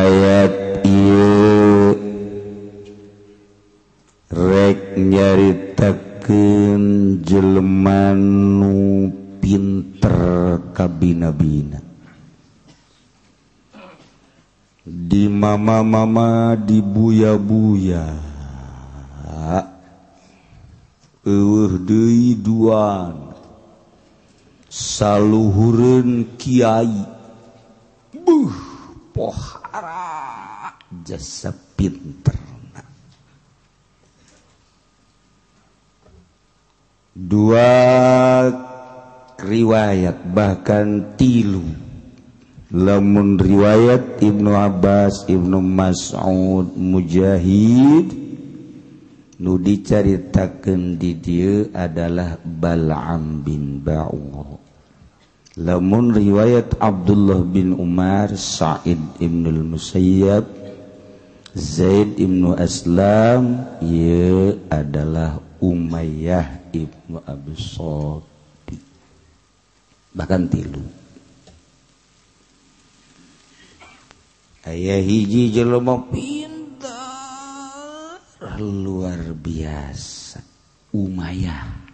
riwayat ieu rek nyaritakeun jelema nu pinter kabina-bina di mama-mama di buya-buya eueuh deui duan saluhureun kiai pohara jasa pinterna dua riwayat bahkan tilu lamun riwayat Ibnu Abbas, Ibnu Mas'ud, Mujahid nu dicaritakeun di dieu adalah Bal'am bin Ba'ur. Lamun riwayat Abdullah bin Umar, Sa'id ibnul Musayyab, Zaid ibnu Aslam, ieu adalah Umayyah ibnu Abi Shalih. Bahkan tilu. Aya hiji jelema pintar luar biasa, Umayyah.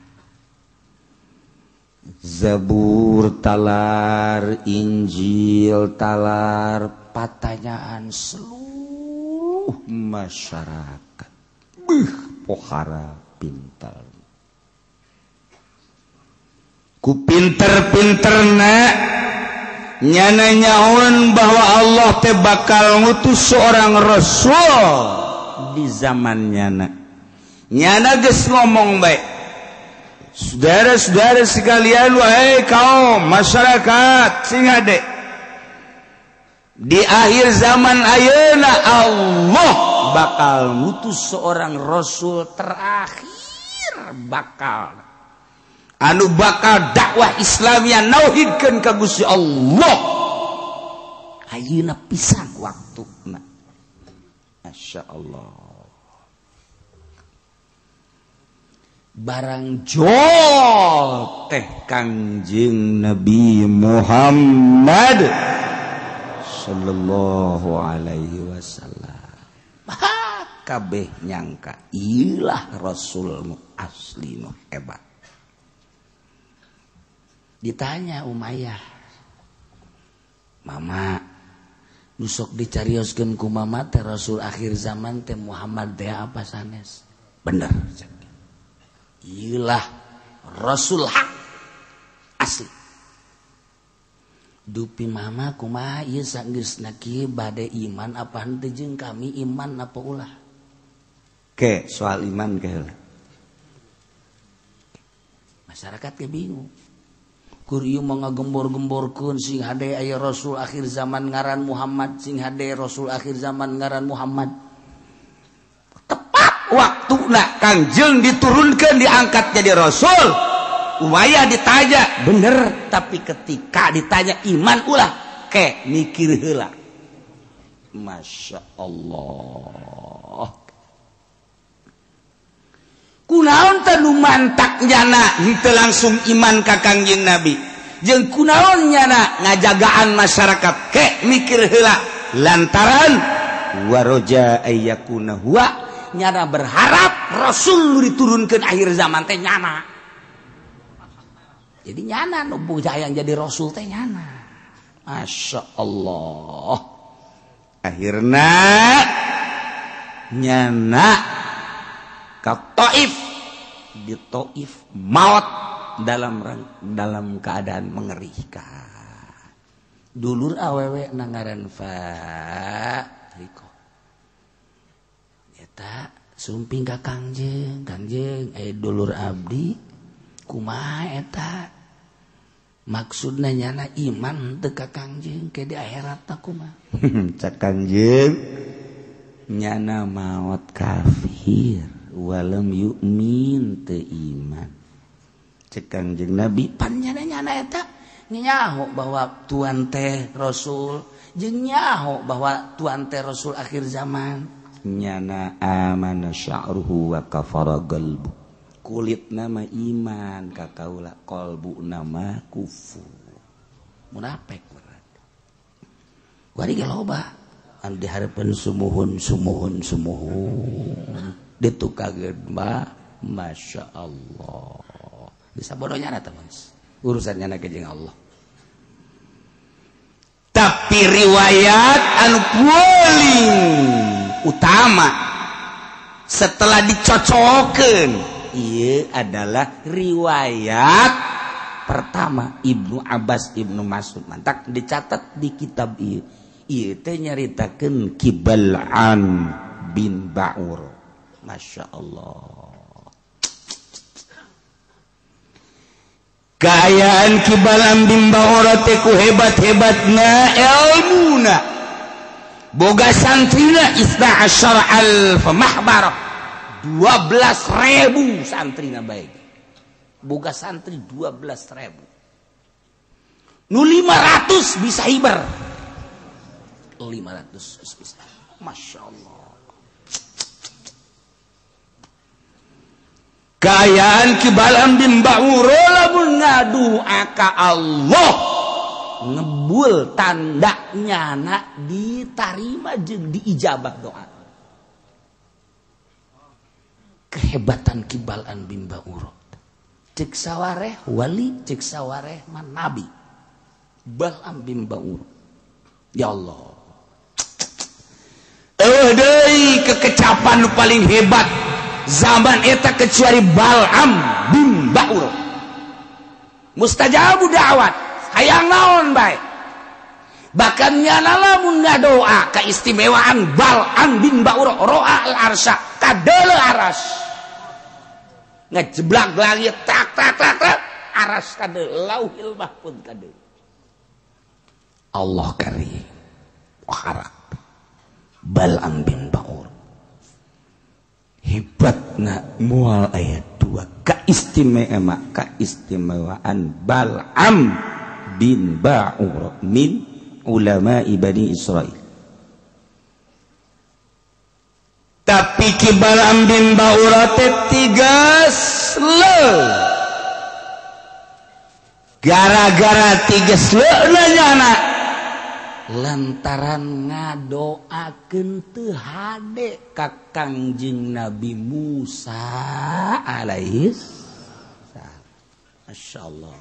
Zabur talar, Injil talar, pertanyaan seluruh masyarakat. Pohara pintar. Ku pinter-pinterna nyana nyaon bahwa Allah teh bakal ngutus seorang rasul di zaman nyana geus ngomong baik. Saudara-saudara sekalian, wahai kaum masyarakat sing hade, di akhir zaman ayeuna Allah bakal ngutus seorang rasul terakhir anu bakal dakwah Islamiyah nauhidkeun ka Gusti Allah. Ayeuna pisan waktuna. Masyaallah. Barang jol teh Kangjeng Nabi Muhammad sallallahu alaihi wasallam. Kabeh nyangka ilah rasulmu asli nu hebat. Ditanya Umayyah, mama nu sok dicarioskeun ku mama teh rasul akhir zaman teh Muhammad teh apa sanes? Bener. Iyalah rasul hak asli. Dupi mama kumaha ieu sanggeusna kieu bade iman apa henteu jeung kami iman apa ulah? Ke soal iman ke heula. Masyarakat ge bingung. Kur ieu mah ngagembor-gemborkeun sing hade aya rasul akhir zaman ngaran Muhammad, sing hade rasul akhir zaman ngaran Muhammad. Tepat waktuna Kangjeng diturunkeun diangkat jadi rasul. Umayyah ditanya, bener, tapi ketika ditanya iman ulah, ke mikir heula. Masya Allah. Kunaon teh nu mantak nyana henteu langsung iman ka Kangjeng Nabi. Jeung kunaon nyana ngajagaan masyarakat, ke mikir heula. Lantaran waroja ayyakuna huwa, nyana berharap rasul nu diturunkeun akhir zaman teh nyana. Jadi nyana nu hayang jadi rasul teh nyana. Masya Allah. Akhirna nyana ka Taif, di Taif maut dalam keadaan mengerikan. Dulur awewe nangaran Fariko. Eta sumping ka Kangjeng, dulur abdi kumaha eta? Maksudna nyana iman teu ka Kangjeng ke di akhirat kumaha? Cak Kangjeng nyana maut kafir walam yu'min teu iman. Cek Kangjeng Nabi pan nyana eta nyaho bahwa Tuhan teh rasul jeung nyaho bahwa Tuhan teh rasul akhir zaman. Nyana amana sya'ruhu wa kafara qalbu. Kulit nama iman ka kaula, qalbu nama kufur. Munafik berarti. Wari ge loba di harapan sumuhun ditu kaget Masya Allah bisa bodohnya teman urusannya nak jeung Allah tapi riwayat anu paling utama setelah dicocokkan ieu adalah riwayat pertama Ibnu Abbas Ibnu Mas'ud mantak dicatat di kitab ieu teh nyaritakeun Kibal'an bin Ba'ur Masya Allah kaayaan Kibal'an bin Ba'ur teh ku hebat-hebatna ilmuna boga santrina isna asyar alf mahbarah 12.000 santrina baik boga santri 12.000 nu 500 bisa hibar 500 bisa Masya Allah kaayaan Kibal'an bin Ba'ur lamun ngadoa ka Allah ngebul tandanya nak ditarima jeung diijabah doa kehebatan Kibal'an bin Ba'ur cek sawareh wali cek sawareh man nabi Bal'am bin Ba'ur ya Allah deui kekecapan paling hebat zaman eta kecuali Bal'am bin Ba'ur mustajabu da'wat hayang naon bae bahkan nyana lamun ngadoa keistimewaan Bal'am bin Ba'ur ro'a al-arsya kadeuleu aras ngajeblak langit tak aras kadeuleu lauhil mahfuz kadeuleu Allah karim harap Bal'am bin Ba'ur hebatna mual ayat 2 keistimewaan Bal'am bin Ba'ur min ulama Bani Israil tapi ki Bal'am bin Ba'ur teh tigas le gara-gara tigas le nanyana lantaran ngadoakeun teu hade ka Kangjeng Nabi Musa alaihi salam masyaallah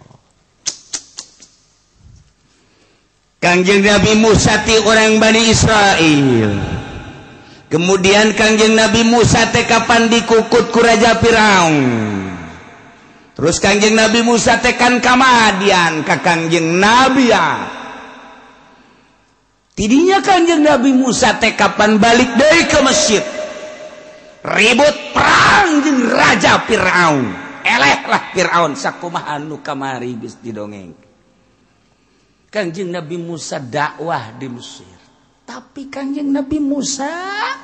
Kangjeng Nabi Musa ti orang Bani Israil kemudian Kangjeng Nabi Musa teh kapan dikukut ku Raja Firaun terus Kangjeng Nabi Musa teh kan ka Madian ka Kangjeng Nabi ya tidinya Kangjeng Nabi Musa teh kapan balik deui ke Mesir ribut perang jeung Raja Firaun elehlah Firaun sakumaha anu kamari geus didongeng Kangjeng Nabi Musa dakwah di Mesir tapi Kangjeng Nabi Musa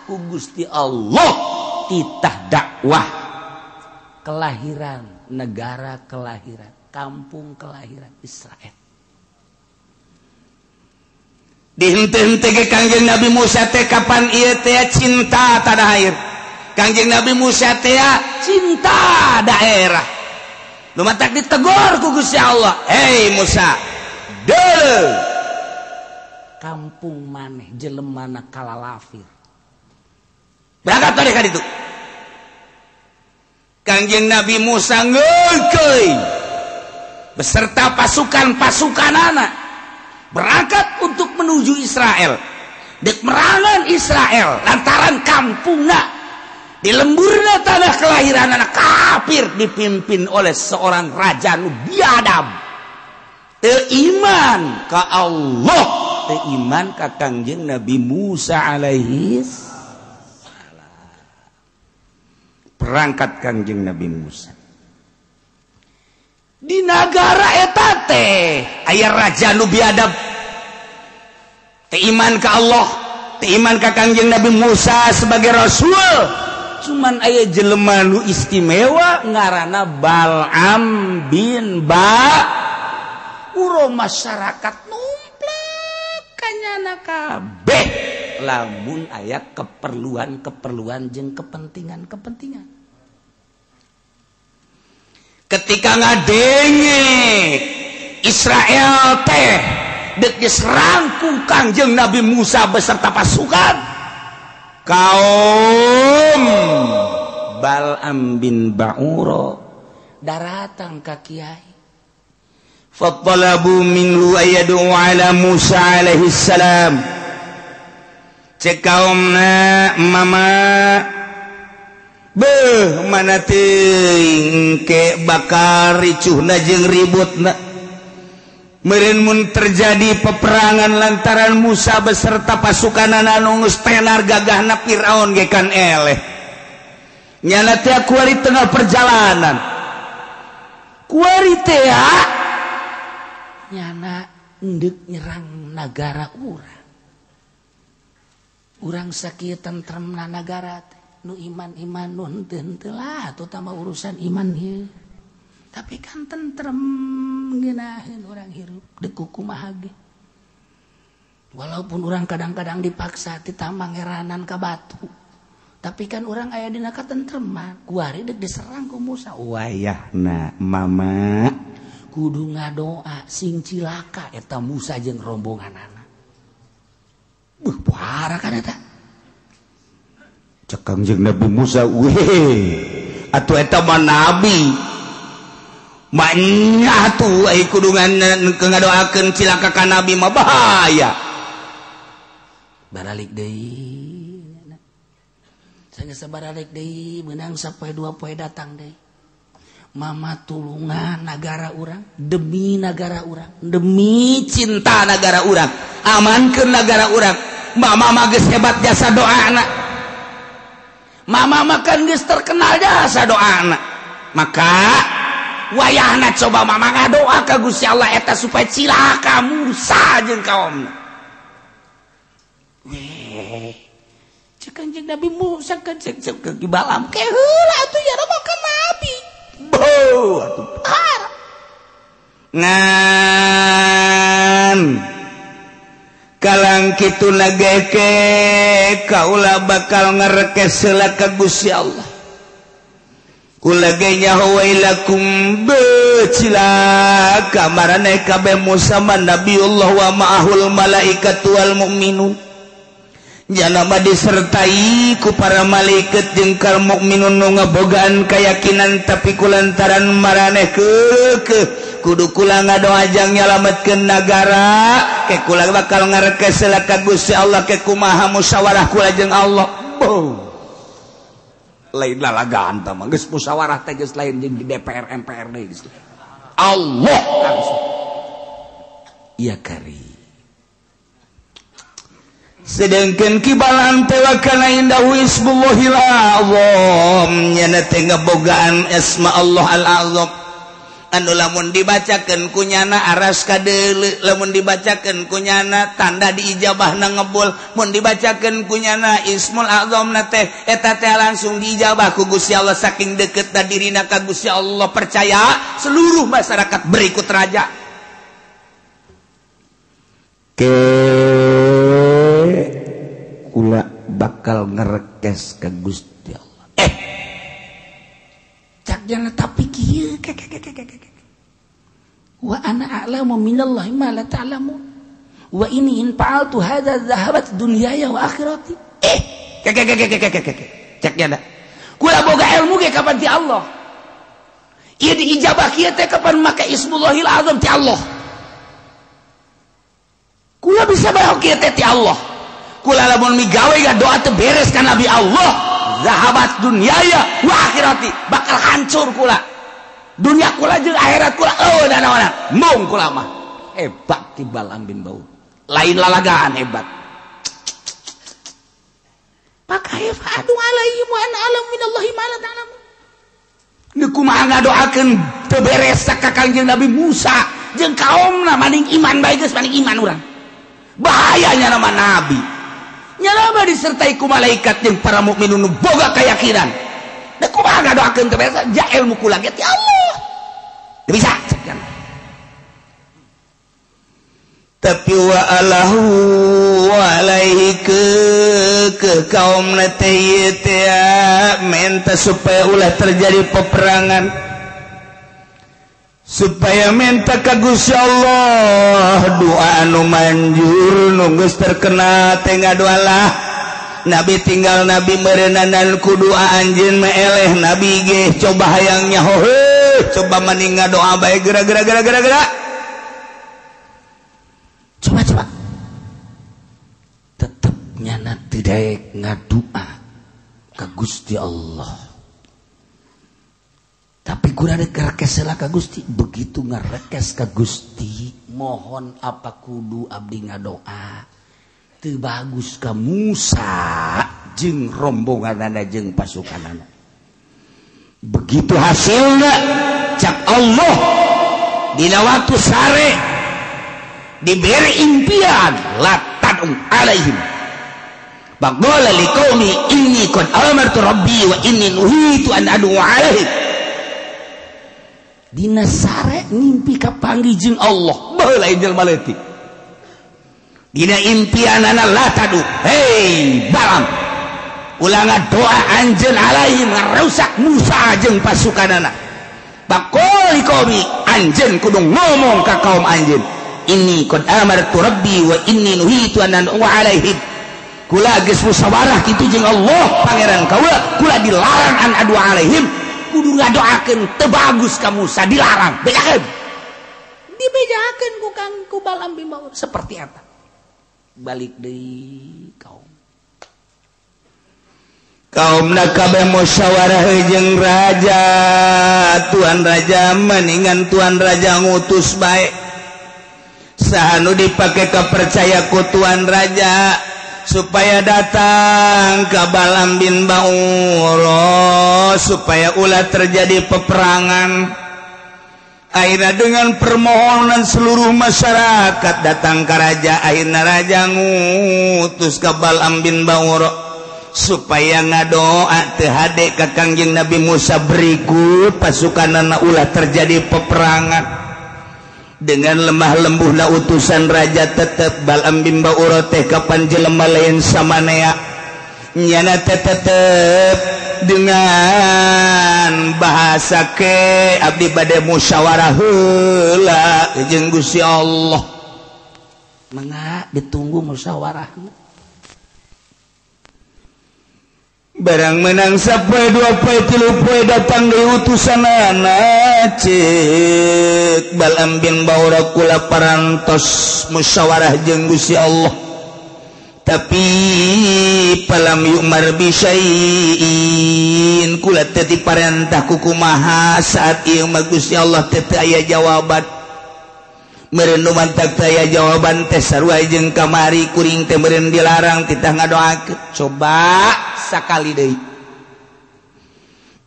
ku Gusti Allah titah dakwah kelahiran negara kelahiran kampung kelahiran Israel dihente-hente ke Kangjeng Nabi Musa teh kapan ieu teh cinta tanah air Kangjeng Nabi Musa teh cinta daerah lumatak ditegur ku Gusti Allah hei Musa deuleu kampung maneh jelemana kalalafir berangkat tadi ka ditu Kangjeng Nabi Musa ngeukeui beserta pasukan-pasukanana berangkat untuk menuju Israel dek merangan Israel lantaran kampungna di lemburna tanah kelahiran anak kafir dipimpin oleh seorang raja nu biadab teu iman ka Allah teu iman ka Kangjeng Nabi Musa alaihi salam berangkat Kangjeng Nabi Musa di negara eta teh aya raja nu biadab teu iman ka Allah teu iman ka Kangjeng Nabi Musa sebagai rasul cuman aya jelema nu istimewa ngaranna Bal'am bin Ba'ur masyarakat numplek kanyana kabeh lamun aya keperluan jeung kepentingan ketika ngadenge Israel teh dek diserangku Kangjeng Nabi Musa beserta pasukan kaum Bal'am bin Ba'ura daratan ka kiai fattalabu minhu ayadu ala Musa alaihi salam cek kaumna mama beuh mana teuing ke bakal ricuhna jeung ributna meureun mun terjadi peperangan lantaran Musa beserta pasukan anu geus tenar gagahna Firaun ge kan eleh nyana teh kuari tengah perjalanan kuari teh nyana endek nyerang negara urang sakieu tentremna negara teh nu iman-iman nu henteu lah terutama urusan iman ieu tapi kan tentrem ngeunaheun urang hirup deuk kumaha ge walaupun urang kadang-kadang dipaksa ti tamangeranan ka batu tapi kan urang aya dina katentreman kuari deuk diserang ku Musa wayahna mama kudu ngadoa sing cilaka eta Musa jeung rombonganana beuh parah kan eta cek Kangjeng Nabi Musa weh atuh eta mah nabi maknya atuh ai kudu ngadoakeun cilaka ka nabi mah bahaya baralik deui sanggeus baralik deui meunang sapoe dua poe datang deui mama tulungan negara urang demi negara urang demi cinta negara urang amankeun negara urang mama mah geus hebat jasa doana mama makan geus terkenal jasa doana maka wayahna coba mama ngadoa ka Gusti Allah eta supaya cilaka Musa jeung kaumna weh cek Kangjeng Nabi Musa kan cek ke Bal'am ke heula atuh ya mah kan nabi beuh atuh parah ngan kalang kitu nageke kaula bakal ngarekes heula ka Gusti Allah kula ge nyaho wailakum becilaka marane kabeh Musa man nabiullah wa ma'ahul malaikatu wal mu'minun jana mah disertai ku para malaikat jeung kal mukminun nu ngabogaan keyakinan tapi kulantaran maraneh kudu kula ngadoa jang nyalametkeun nagara ke kula bakal ngarekes heula ka Gusti Allah ke kumaha musyawarah kula jeung Allah lain lalagaan tah mah geus musyawarah teh geus lain jeung di DPR MPR deui geus Allah langsung ya kari sedangkeun kibalan teh wa kana indahu ismullahil azam nyana teh ngabogaan asma Allah al azam anu lamun dibacakeun ku nyana aras kadeuleu lamun dibacakeun ku nyana tanda diijabahna ngebul mun dibacakeun ku nyana ismul azamna teh eta teh langsung diijabah ku Gusti Allah saking deuketna dirina ka Gusti Allah percaya seluruh masyarakat berikut raja ke kula bakal ngerekes ka Gusti Allah cak jana tapi kieu wa ana a'lamu minallahi ma la ta'lamun wa ini in fa'altu hadza dhahabat dunyaya wa akhirati cak jana kula boga ilmu ge kapan ti Allah ieu diijabah kieu teh kapan make ismullahil azam ti Allah kula bisa bae kieu teh ti Allah kula lamun migawe ga doa teh beres ka Nabi Allah zahabat dunyaya wa akhirati bakal hancur kula dunia kula jeung akhirat kula naon mung kula mah hebat ti Bal'am bin Ba'ur lain lalagaan hebat pakai fa'adu alaihi wa an alam minallahi ma la ta'lamun nu kumaha ngadoakeun teu beres ka Kangjeng Nabi Musa jeung kaumna maning iman bae geus maning iman urang bahayanya nama nabi nyalama disertai ku malaikat jeung para mukminun boga keyakinan da kumaha ngadoakeun teh beres ja ilmu kula ge ti Allah teu bisa tapi wa alahu alaihi ke kaum teh minta supaya ulah terjadi peperangan supaya minta ka Gusti Allah doa anu manjur nu geus terkenal teh ngadoalah Nabi tinggal Nabi meureunan ku doa anjeun mah eleh Nabi ge coba hayang nyaho coba mending ngadoa bae geura-geura coba tetep nyana teu daek ngadoa ka Gusti Allah. Tapi kurang rekes lah ka Gusti begitu ngarekes ka Gusti mohon apa kudu abdi ngadoa teu bagus ka Musa jeung rombonganna jeung pasukanana begitu hasilna cak Allah dina waktu sare diberi impian la tad'u alaihim baqala liqaumi inni qad amartu rabbi wa inni nuhitu an ad'u alaihim dina sare ngimpi kapanggih jeung Allah baheula jelema leutik dina impianana la tadu hei Balaam ulang doa anjeun alaihim ngarusak Musa jeung pasukanana baqoli qaumi anjeun kudu ngomong ka kaum anjeun inni qad amartu rabbi wa inni nuhitu an ad'u alaihim kula geus musyawarah kitu jeung Allah pangeran kaula kula dilarang an ad'u alaihim kudu ngadoakeun teu bagus ka Musa dilarang bejakeun dibejakeun ku Balaam bin Ba'ur seperti apa balik deui kaumna kabeh musyawarah jeung raja tuan raja mendingan tuan raja ngutus bae saha nu dipake kapercaya ku tuan raja supaya datang ke Balaam bin Ba'ur supaya ulah terjadi peperangan akhirnya dengan permohonan seluruh masyarakat datang ke raja akhirnya raja ngutus ke Balaam bin Ba'ur supaya ngadoa teu hade ka Kangjeng Nabi Musa berikut pasukanana ulah terjadi peperangan dengan lemah lembuhna utusan raja tetep Balaam bin Ba'ur teh kapan jelema lain samanea nyana tetep dengan bahasa ke abdi bade musyawarah heula jeung Gusti Allah mangga ditunggu musyawarahna barang menang sapoe dua poe tilu poe datang deui utusanana ceuk Balaam bin Ba'ur kula parantos musyawarah jeung Gusti Allah tapi palam yu'mar bi syai'in kula teu diparentah ku kumaha saat ieu mah Gusti Allah teu aya jawaban meureun nu mantag teu aya jawaban teh sarua jeung kamari kuring teh meureun dilarang titah ngadoakeun coba sakali deui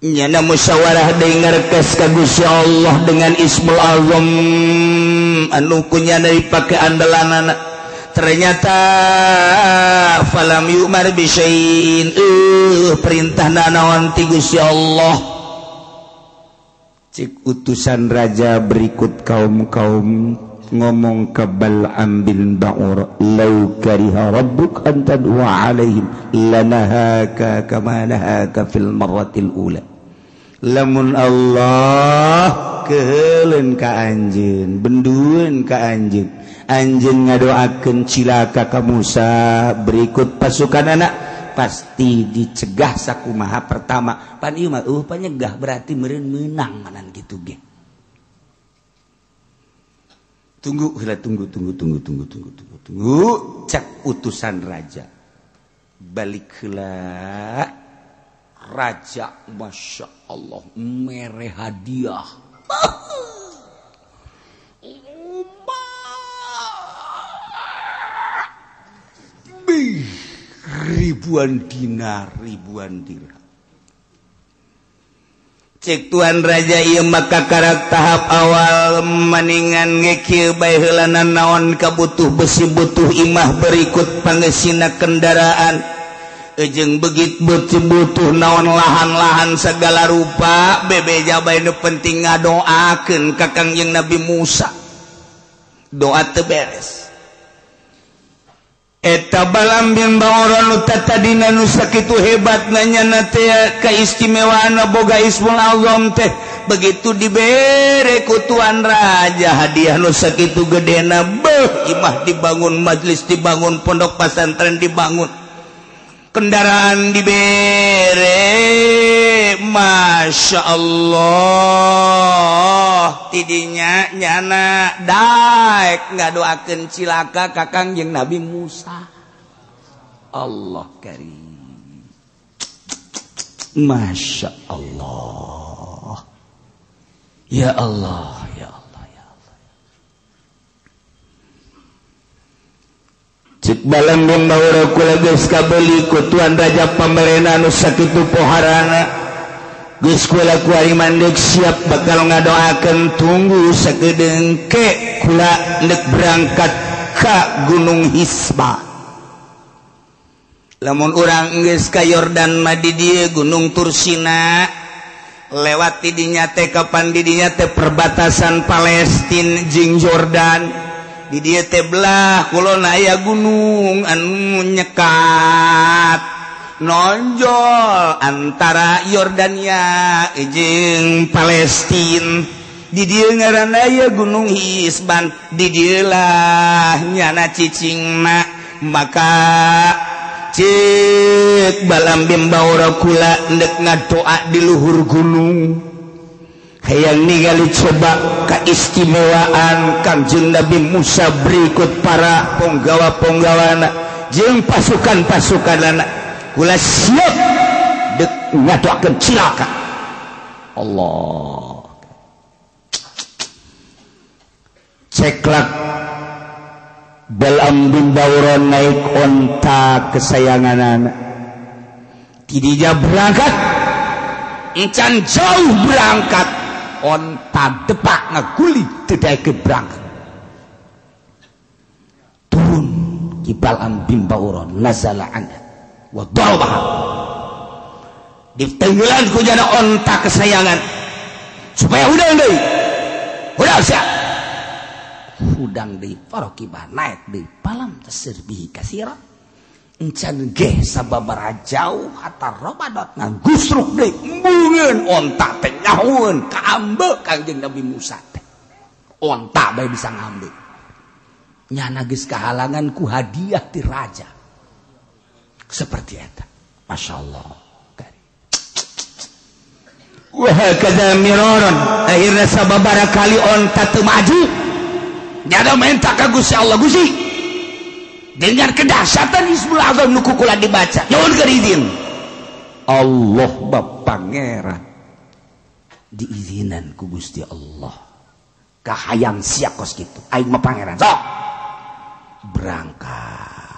nyana musyawarah deui ngarekes ka Gusti Allah dengan Ismul Azam anu kunyana dipake andalanana ternyata falam yu'mar bi syai'in perintahna naon ti Gusti Allah cik utusan raja berikut kaum-kaum ngomong ke Balaam bin Ba'ur law kariha rabbuk an tad'u alaihim lanahaka kama nahaka fil marratil ula lamun Allah keuleun ka anjeun bendueun ka anjeun anjeun ngadoakeun cilaka ka Musa berikut pasukan anak pasti dicegah sakumaha pertama pan ieu mah panyegah berarti meureun meunang manan kitu ge tunggu cak utusan raja balik heula raja masya Allah mere hadiah ribuan dinar ribuan dirham cek tuan raja ieu maka karak tahap awal maningan ngekil bae heulana naon kabutuh besi butuh imah berikut pangeusina kendaraan jeung begitu butuh naon lahan-lahan segala rupa bebeja bae nu penting ngadoakeun ka Kangjeng Nabi Musa doa teu beres eta Balam bin Bauron nu tadina nu sakitu hebat nanya teh keistimewaan boga ismul azam teh begitu dibere ku tuan raja hadiah nu sakitu gedena beuh imah dibangun majlis dibangun pondok pesantren dibangun kendaraan dibere Masya Allah tidinya nyana daek ngadoakeun cilaka ka Kangjeng Nabi Musa Allah karim Masya Allah ya Allah ya Allah ya Allah cik Balam bin Baura kula geus kabeli ku tuan raja pamarentah nu sakitu poharana geus kula ku ari mandeg siap bakal ngadoakeun tunggu sakedeungke kula neuk berangkat ka Gunung Hisba lamun urang geus ka Yordan mah di dieu Gunung Tursina lewat di dinya teh kapan di dinya teh perbatasan Palestina jeung Jordan di dieu teh belah kulon aya gunung anu nyekat nonjol antara Yordania jeung Palestina di dieu ngaranna aya Gunung Hisban di dieu lah nyana cicingna maka cik Balam bin Baura kula neuk ngadoa di luhur gunung hayang ningali coba keistimewaan Kangjeng Nabi Musa berikut para penggawa-penggawana jeung pasukan-pasukanana kula siap deuk ngadoakeun cilaka Allah ceklak Balam bin Baura naik onta kesayanganana tidinya berangkat encan jauh berangkat onta depak ngaguli teu daekeun berangkat turun ki Balam bin Baura nazala anha wa darba ditenggelan ku jana onta kesayangan supaya udang deui udang sia udang deui farokibah naik deui Balam tasirbihi kasira encan ge sababaraha jauh hatta robadat ngagusruk deui mbeungeun onta teh nyahoeun ka ambe Kangjeng Nabi Musa teh onta bae bisa ngambe nyana geus kahalangan ku hadiah ti raja seperti eta masyaallah wa hakadha miraran akhirna sababaraha kali onta teu maju nyada minta ka Gusti Allah Gusti dengan kedahsyatan Ismul Azam nu kula dibaca nyuwun keur izin Allah Bapa Pangeran diizinan ku Gusti Allah kahayang sia kos kitu aing mah pangeran sok berangkat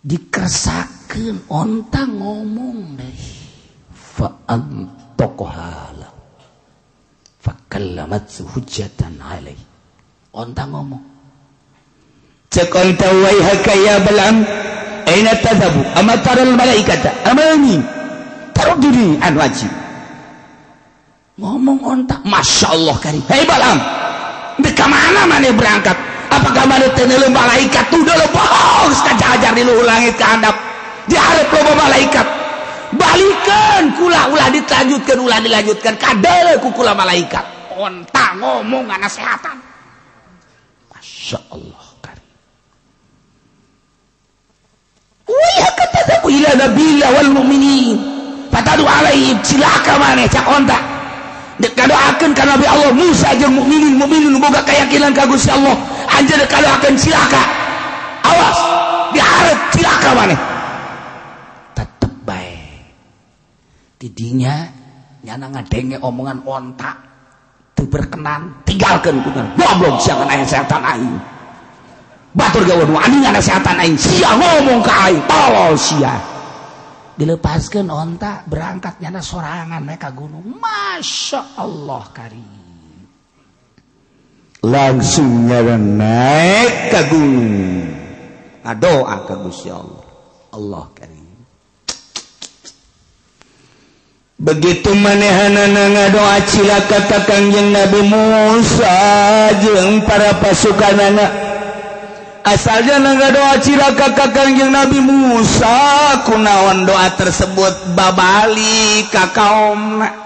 dikeresakeun onta ngomong deui fa antaqahala fa kallamat hujjatan alai onta ngomong cek onta waihaka ya Balam aina tadhabu ama taral malaikata amani taruduni an wajib ngomong onta Masya Allah karim hei Balam di kemana mana berangkat apakah mana tenelu malaikat tuh udah bohong kajajar di luhur langit ke handap diharap loba malaikat balikan kula ulah dilanjutkan kadale ku kula malaikat onta ngomong ngana sehatan Masya Allah karim wih kata ila nabiyya wal mu'minin patadu alaihim cilaka maneh cak onta kadoakeun ka Nabi Allah Musa jeung mukminin boga keyakinan ka Gusti Allah anjeun kadoakeun cilaka awas dihareup cilaka maneh tetep bae tidinya nyana ngadenge omongan onta teu berkenan tinggalkeun kunaon goblok sia kana setan aing batur gawe nu ani ngana setan aing sia ngomong ka aing tolol sia dilepaskan onta berangkat nyana sorangan mereka gunung Masya Allah karim langsung nyana naik ke gunung ngadoa ke Gusti Allah Allah karim begitu manehanana ngadoa cilaka ka Kangjeng Nabi Musa jeung para pasukanana asalnya nangga doa ciraka ka Kangjeng Nabi Musa kunaon doa tersebut babali ka kaumna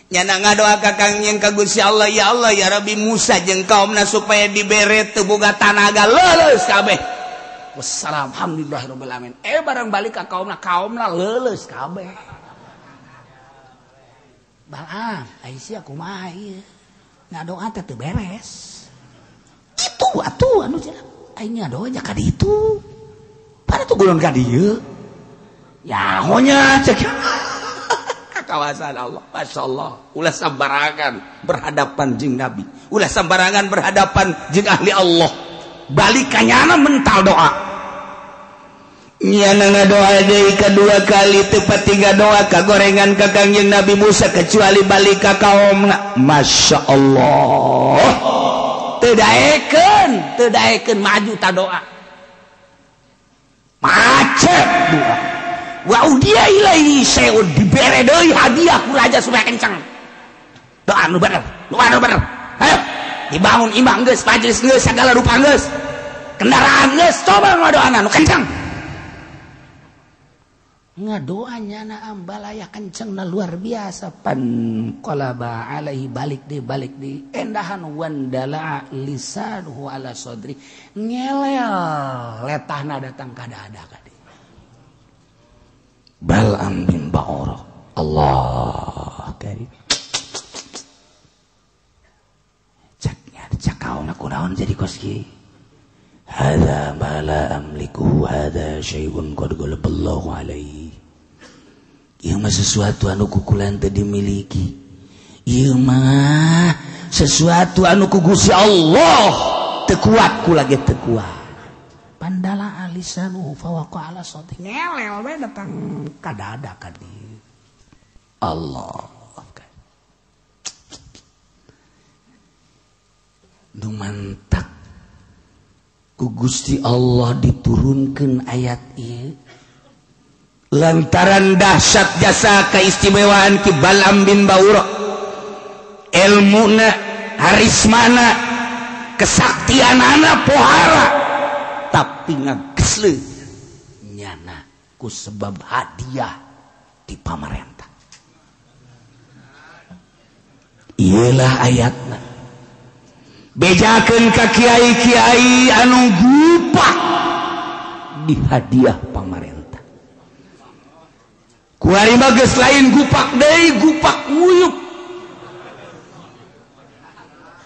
nya nangga doa ka Kangjeng ka Gusti Allah ya Rabbi Musa jeung kaumna supaya dibere teu boga tanaga leuleus kabeh wassalam alhamdulillahirabbil alamin barang balik ka kaumna leuleus kabeh Balaam Aisyah kumaha ieu ngadoa teh teu beres itu atuh anu cenah aing ngadoanya ka ditu pada tuh gulung ka dieu yahonya cek kawasan Allah masyaallah ulah sambarangan berhadapan jeung Nabi ulah sambarangan berhadapan jeung ahli Allah balik ka nyana mental doa nyana ngadoa deui kedua kali tepat tiga doa kagorengan ka Kangjeng Nabi Musa kecuali balik ka kaumna masyaallah Tedaekeun maju ta doa macet doa wa udia ilaihi syai'un dibere deui hadiah ku raja supaya kencang doa nu bener ayo dibangun imam geus majelis geus segala rupa geus kendaraan geus coba ngadoana nu kencang ngadoanya na ambalaya kencengna luar biasa pan qalaba alaihi balik di endahan wandala lisanuhu ala sadri ngelel letahna datang ka dada ka dieu Bal'am bin Ba'urah Allah karim cak kauna kunaon jadi koski hadza ma la amliku hadza syai'un qad ghalaballahu alaihi ieu mah sesuatu anu kukulan teu dimiliki ieu mah sesuatu anu ku Gusti Allah teu kuat kula ge teu kuat pandala alisanu fa waqa ala sadri ngelel we datang ka dada ka dieu Allah nu mantak ku Gusti Allah diturunkeun ayat ieu lantaran dahsyat jasa keistimewaan ki Bal'am bin Ba'urah ilmuna harismana kesaktianana pohara tapi ngagesleun nyana ku sebab hadiah di pamarentah ielah ayatna bejakeun ka kiai-kiai anu gupak di hadiah pamarentah kuari mah geus lain gupak deui gupak nguyuk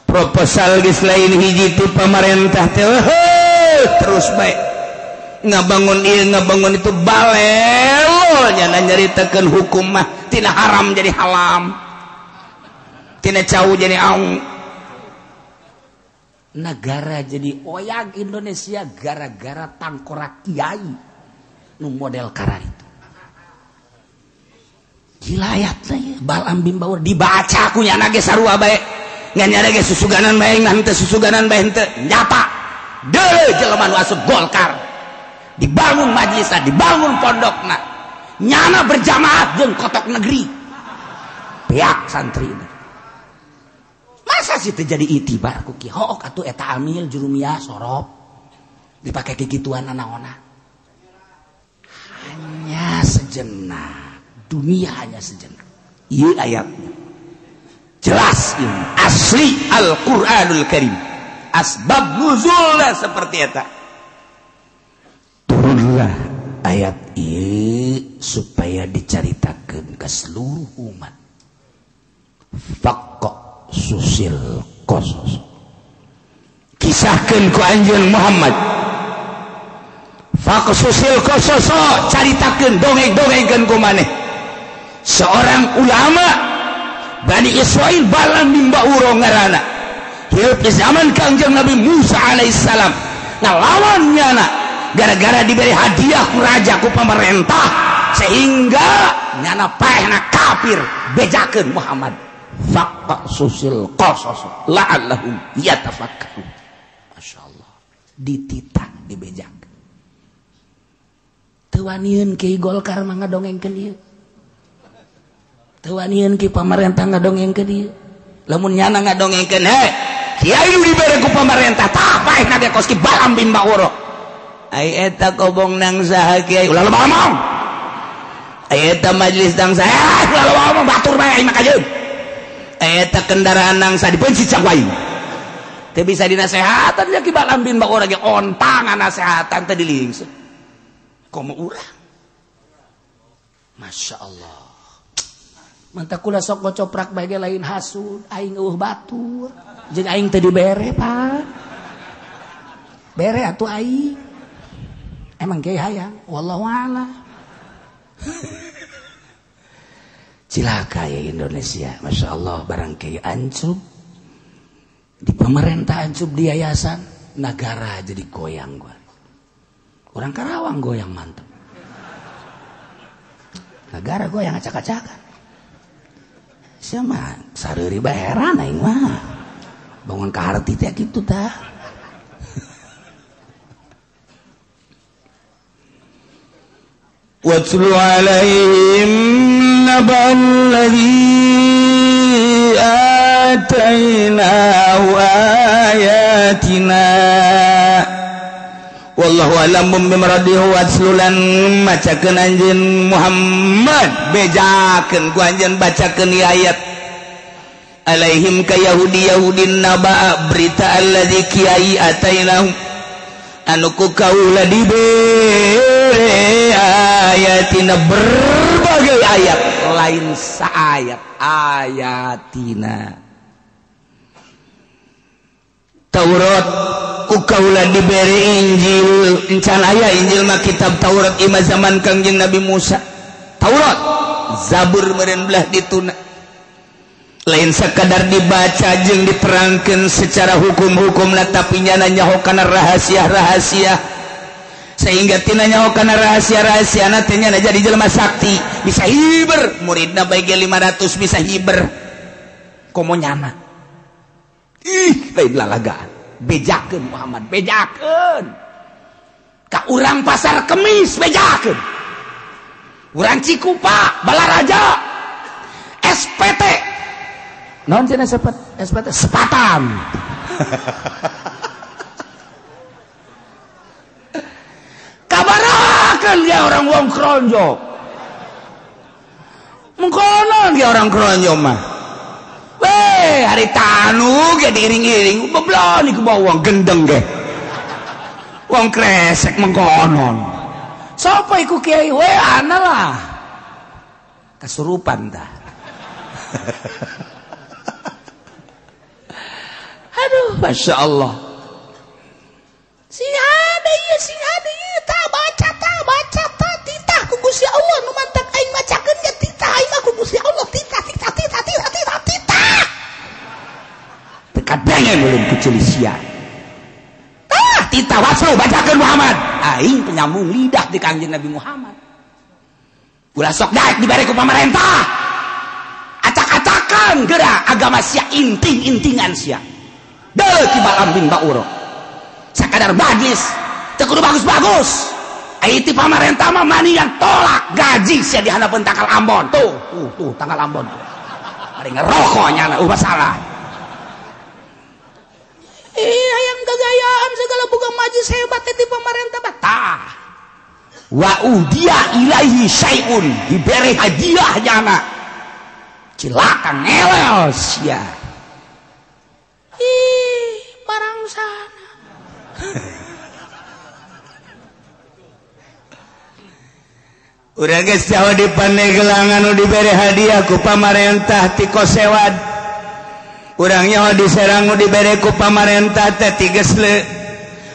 proposal geus lain hiji ti pamarentah teh terus bae ngabangun ieu ngabangun itu balelo nya nyaritakeun hukum mah tina haram jadi halam tina cau jadi aung negara jadi oyag Indonesia gara-gara tangkorak kiai nu model kara itu gila ayatna ya Bal'am bin Ba'urah dibaca ku nyana ge sarua bae ngan nyana ge susuganan bae ngan teu susuganan bae henteu nyata deui jelema nu asup Golkar dibangun majelisna dibangun pondokna nyana berjamaah jeung kotok negeri pihak santrina masa sih terjadi itibar ku kieu hook atuh eta amil jurumiyah sorop dipake kikituan nanaona hanya sejenak dunia hanya sejenak ieu ayatnya jelas ini asli Al-Qur'anul Karim asbab nuzulna seperti eta turunlah ayat ieu supaya dicaritakeun ka seluruh umat faqqa susil kosos kisahkeun ku anjeun Muhammad faqqa susil kosos caritakeun dongeng-dongengkeun ku maneh seorang ulama Bani Israil Bal'am bin Ba'urah ngaranna hirup di zaman Kangjeng Nabi Musa alaihissalam ngalawan nyana gara-gara diberi hadiah ku raja ku pemerintah sehingga nyana paehna kafir bejakeun Muhammad faqqa susil qasas la'allahum yatafakkarun masyaallah dititah dibejak teu wanieun ki Golkar mah ngadongengkeun ieu teu wanieun ki pamarentah ngadongengkeun ieu lamun nyana ngadongengkeun kiai nu dibere ku pamarentah tah bae na ge kos ki Balam bin Ba'ura ai eta kobong nang saha kiai ulah loba ngomong ai eta majelis nang saha ulah loba ngomong batur bae ai mah kajeun ai eta kendaraan nang saha dibenci cak wae teu bisa dinasehatan nya ki Balam bin Ba'ura ge ontang nasehatan teh dilingseun komo urang Masya Allah mantap kula sok ngocoprak bae lain hasud aing eueuh batur jeung aing teu dibere Pak bere atuh aing emang kiai hayang wallahu a'lam cilaka ya Indonesia Masya Allah barang kiai ancub di pemerintah ancub di yayasan negara jadi goyang gua orang Karawang goyang mantap negara goyang acak-acakan siapa sareuri bae heran aing mah bangun ka harti teh kitu tah watlu alaihim nabal ladzi atainahu ayatina wallahu alam bimradihi waslulan macakeun anjeun Muhammad bejakeun ku anjeun bacakeun ayat alaihim ka yahudi naba berita alladzi kiai atainahu anu ku kaula dibere ayatina berbagai ayat lain saayat ayatina Taurat ukaula diberi Injil encan aya Injil mah kitab Taurat ima zaman Kangjeng Nabi Musa Taurat Zabur meureun belah dituna lain sekadar dibaca jeung diterangkeun secara hukum-hukumna tapi nya nyahokan rahasia-rahasia sehingga tina nyahokan rahasia-rahasiana teh nya jadi jelema sakti bisa hiber muridna bae 500 bisa hiber komo nyana lain lalagaan bejakeun Muhammad bejakeun ka urang pasar kemis bejakeun urang Cikupa Balaraja SPT naon cenah SPT sepatan kabarakeun ge orang wong kronjo mengkono ge orang kronjo mah hari tanu ge diiring-iring beblon ku bawa wong gendeng ge wong kresek mengkonon sapa iku kiai we ana lah kasurupan tah aduh Masya Allah sing ada ieu tah baca titah ku Gusti Allah nu mantap aing macakeun ge titah aing ku Gusti Allah titah kadangnya belum kecelisian titah wasau bacakeun Muhammad aing penyambung lidah di Kangjeng Nabi Muhammad ulah sok daek dibere ku pamarentah acak-acakan geura agama sia inting-intingan sia deui ki Balam bin Ba'ura sakadar bagis teu kudu bagus-bagus ai ti pamarentah mah manian tolak gaji sia di hadapan tangkal Ambon tuh tangkal Ambon ari ngerokok nya masalah yang kegayaan segala bukan majlis hebat di pemerintah batah wa udia ilaihi syai'un diberi hadiahnya anak cilaka ngelel sia barang sana urang geus jawa di Pandeglang anu diberi hadiah ku pamarentah ti Kosewad urang nyaho di Serang dibere ku pamarentah teh ti geus leu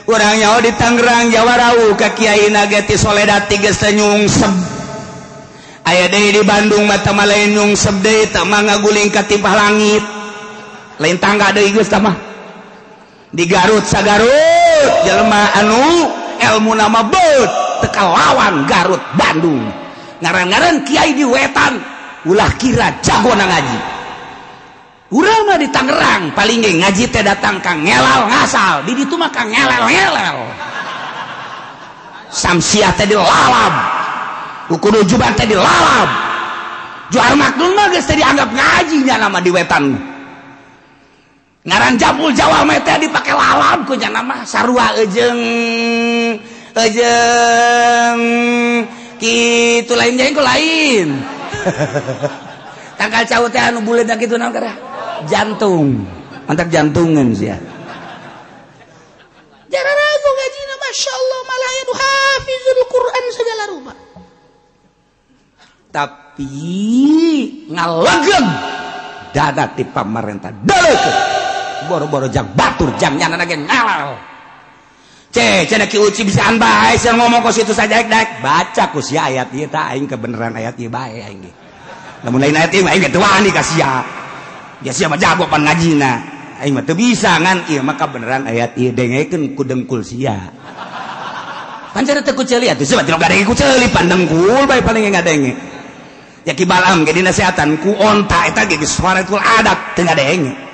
urang nyaho di Tangerang Jawa Rau ka kiai nage ti Soledad ti geus nyungseb aya deui di Bandung mah teh lain nyungseb deui teh mah ngaguling ka timpah langit lain tangga deui geus tah mah di Garut sagarut jelema anu ilmu nama beut teu kalawan Garut Bandung ngaran-ngaran kiai di Wetan ulah kira jago na ngaji urang mah di Tangerang paling ge ngaji teh datang ka ngelal ngasal di ditu mah ka ngelel samsiah teh dilalab ukudu juban teh dilalab jual maknun mah geus teh dianggap ngaji nya nama di Wetan ngaran Jambul Jawa mete dipake lalam ku nya nama sarua ejeung kitu lain jeung ku lain tangkal cau teh anu buleud kitu naon kara jantung mantak jantungan sia jararago gajina masyaallah malayanu hafizul Quran segala rupa tapi ngalegeng dada ti pamarentah dalekeun boro-boro jang batur jang nyana ge ngalal cenah ki uci bisaan bae sia ngomong ku situ saja daek baca ku sia ayat ieu tah aing kebenaran ayat ieu bae aing ge lamun lain ayat ieu aing teh wani ka sia ya sia mah jago pan ngajina aing mah teu bisa ngan ieu mah kebenaran ayat ieu dengekeun ku dengkul sia pancen teh ku ceuli atuh sia mah gadenge ku ceuli pandengkul bae paling ngadenge ya ki balam ge dinasehatan ku onta eta ge suaratul adat teu ngadenge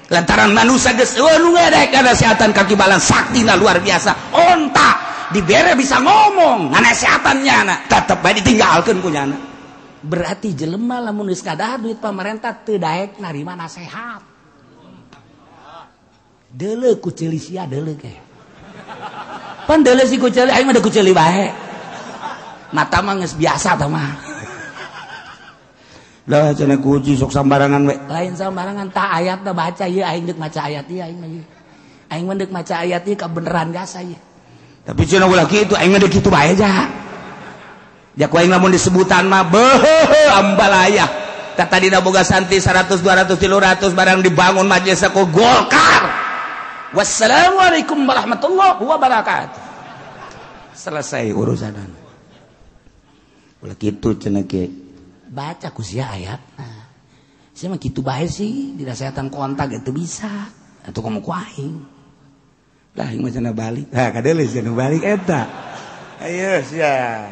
lantaran manusia geus anu ngadek nasehatan kaki balan saktina luar biasa onta dibere bisa ngomong nasehatannya na tetep bae ditinggalkeun ku nyana berarti jelema lamun geus kadah duit pamarentah teu daek narima nasehat deuleu ku ceuli sia deuleu ge pan deuleu si ku ceuli aing mah da ku ceuli bae mata mah geus biasa tah mah lah cenah kuci sok sambarangan we lain sambarangan tah ayatna baca ieu aing deuk maca ayat ieu aing mah aing mah deuk maca ayat ieu kabeneran gasa ieu tapi cenah ulah kitu aing mah deuk kitu bae ja jak aing lamun disebutan mah beuh ambalaya tah tadina boga santi 100 200 300 barang dibangun majelis ku Golkar wassalamualaikum warahmatullahi wabarakatuh selesai urusanan ulah kitu cenah ge baca ku sia ayat nah sia mah kitu bae sih dinasehatan kontak itu bisa atuh komo ku aing lah aing mah cenah balik kadeuleu cenah balik eta ayo sia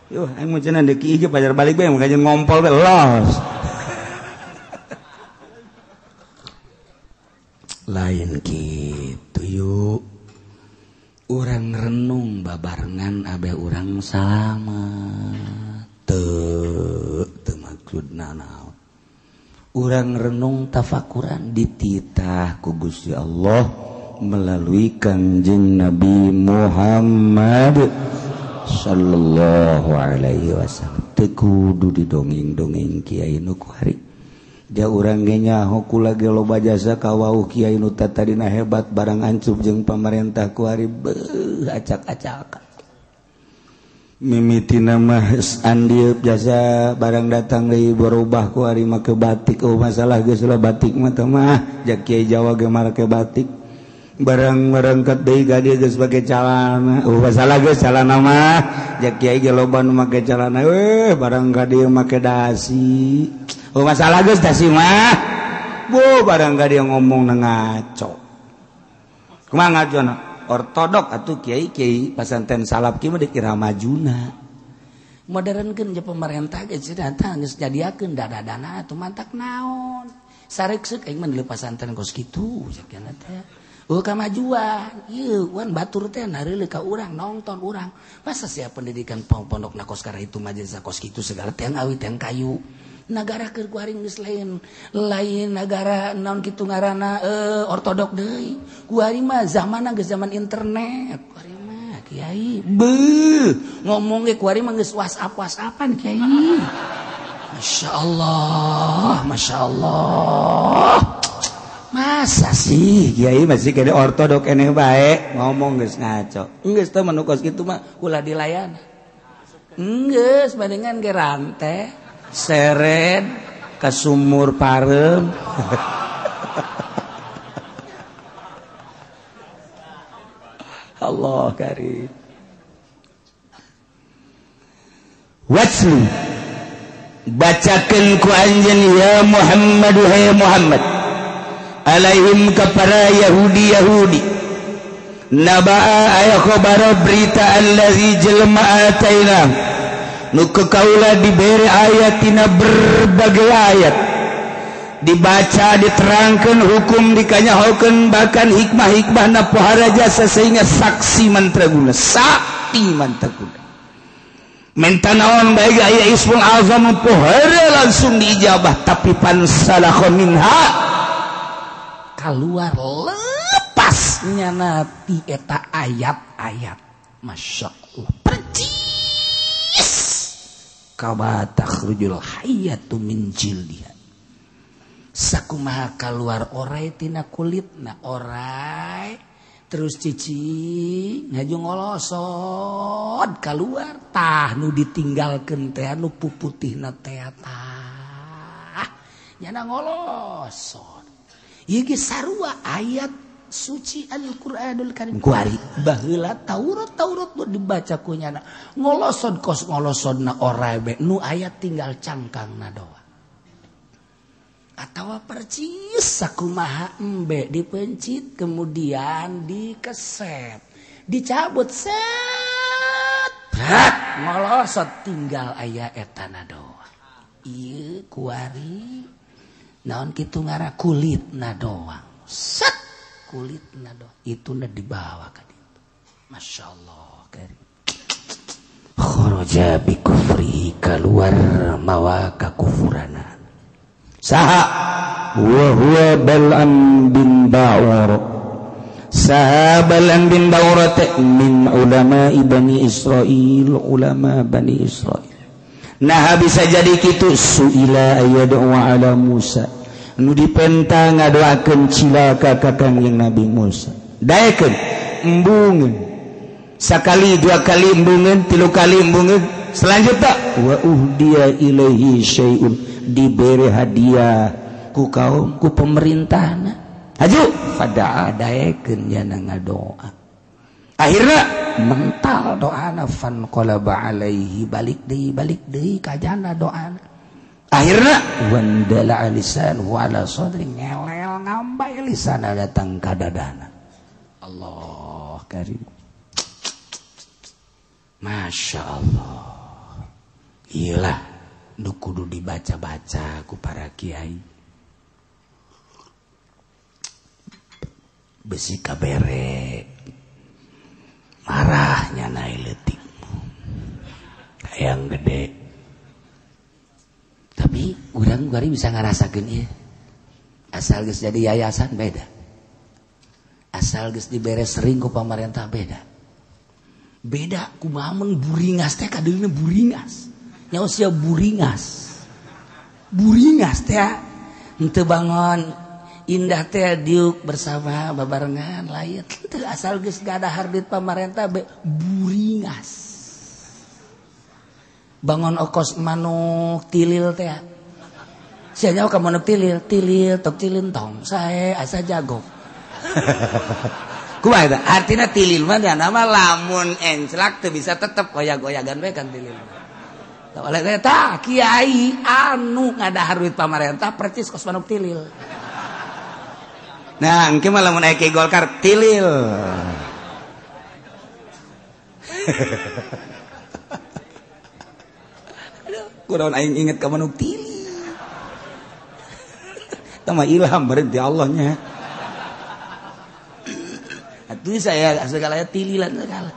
yo aing mah cenah deuk ieu pajar balik bae mah kajen ngompol bae los lain kitu yuk urang renung babarengan abe urang sama teu maksudna naon urang renung tafakuran dititah ku Gusti Allah melalui Kanjeng Nabi Muhammad sallallahu alaihi wasallam teu kudu didongeng-dongeng kiai nu ku hari ja urang ge nyaho kula ge loba jasa ka wauh kiai nu tadina hebat barang ancup jeung pamarentah ku hari beuh acak-acakan mimitina mah andieup jasa barang datang deui berubah ku ari make batik masalah geus lah batik mah teh mah jak kiai Jawa ge make batik barang kat deui ka dieu geus make calana masalah geus calana mah jak kiai ge loba nu make calana barang ka dieu make dasi masalah geus dasi mah barang ka dieu ngomong ngaco kumaha ngacona ortodok atuh kiai pasantren salap kieu mah dikira majuna modernkeun je pemerintah ge cenah geus jadiakeun dada-dana atuh mantak naon sareuk aing mah di pasantren kos kitu sakiana teh kamajuan ieu wan batur teh nareuleuh ka urang nongton urang masa sia pendidikan pondok na kos kara itu majelis kos kitu segala teh awit teh kayu nagara keur kuaring geus lain nagara naon kitu ngaranna ortodok deui kuaring mah zamanna geus zaman internet kuaring mah kiai ngomong ge kuaring mah geus WhatsApp-WhatsAppan kiai masyaallah masa sih kiai masih kene ortodok eneh bae ngomong geus ngaco geus teh manu kos kitu mah ulah dilayan geus bandingan ge rante seret ke sumur parem Allah karim waslu bacakeun ku anjeun ya Muhammad hai Muhammad alaihim kepada Yahudi naba'a aya khabar berita allazi jelma ataina nu kaula diberi ayatina berbagai ayat dibaca diterangkan hukum dikanyahokeun bahkan hikmah-hikmahna pohara jasa sehingga saksi mantraguna sakti mantraguna minta naon bae aya ismul azam pohara langsung diijabah tapi pansalakh minha keluar lepasnya nanti eta ayat-ayat Masya Allah percis kama takhrujul hayatu min jildiha sakumaha keluar orai tina kulitna orai terus cici ngaju ngolosod keluar tah nu ditinggalkeun teh nu puputihna teh tah nyana ngolosod ieu ge sarua ayat suci Al-Qur'anul Karim kuari baheula Taurat nu dibaca ku nyana ngolosod kos ngolosodna orai be nu ayat tinggal cangkangna doa atawa percis sakumaha embe dipencit kemudian dikeset dicabut set ngolosot tinggal aya etana doa ieu kuari naon kitu ngara kulitna doang set kulitna doang ituna dibawa ka ditu masyaallah karim kharaja bi kufrihi keluar mawa kakufurana saha wa huwa bal'am bin ba'ur saha bal'am bin ba'ur min ulama bani Israil ulama bani Israil nah bisa jadi kitu suila ayad'u ala Musa nu dipenta ngadoakeun cilaka ka kangjeng Nabi Musa daekeun embungeun sakali dua kali embungeun tilu kali embungeun selanjutnya wa uhdiya ilaihi syai'un diberi hadiah ku kaum ku pemerintahna haju fada'a daekeun yana ngadoa akhirna mental doana fan qalaba alaihi balik deui kajana doana akhirna wandala lisan wala sadri ngelel ngambai lisana datang ka dadana Allah karim Masya Allah iyalah nu kudu dibaca-baca ku para kiai besi kabere marahnya naik letik yang gede tapi urang gari bisa ngarasakeun ieu asal geus jadi yayasan beda asal geus dibere sering ku pamarentah beda kumaha mun buringas teh kadeulina buringas nyaos sia buringas teh henteu bangun indah teh diuk bersama babarengan lain teu asal geus gadahar di pamarentah buringas bangun okos manuk tilil teh sia nyaho ka manuk tilil tok tilintong sae asa jago kumaha eta artina tilil mah nama lamun enclak teu bisa tetep goyag-goyagan we kan tilil oleh eta kiai anu ngadahar duit pamarentah percis kos manuk tilil nah engke mah lamun aya Ki Golkar tilil kunaon aing inget ka manuk tilil eta mah ilham beureun ti Allah nya atuh saya segala tililan segala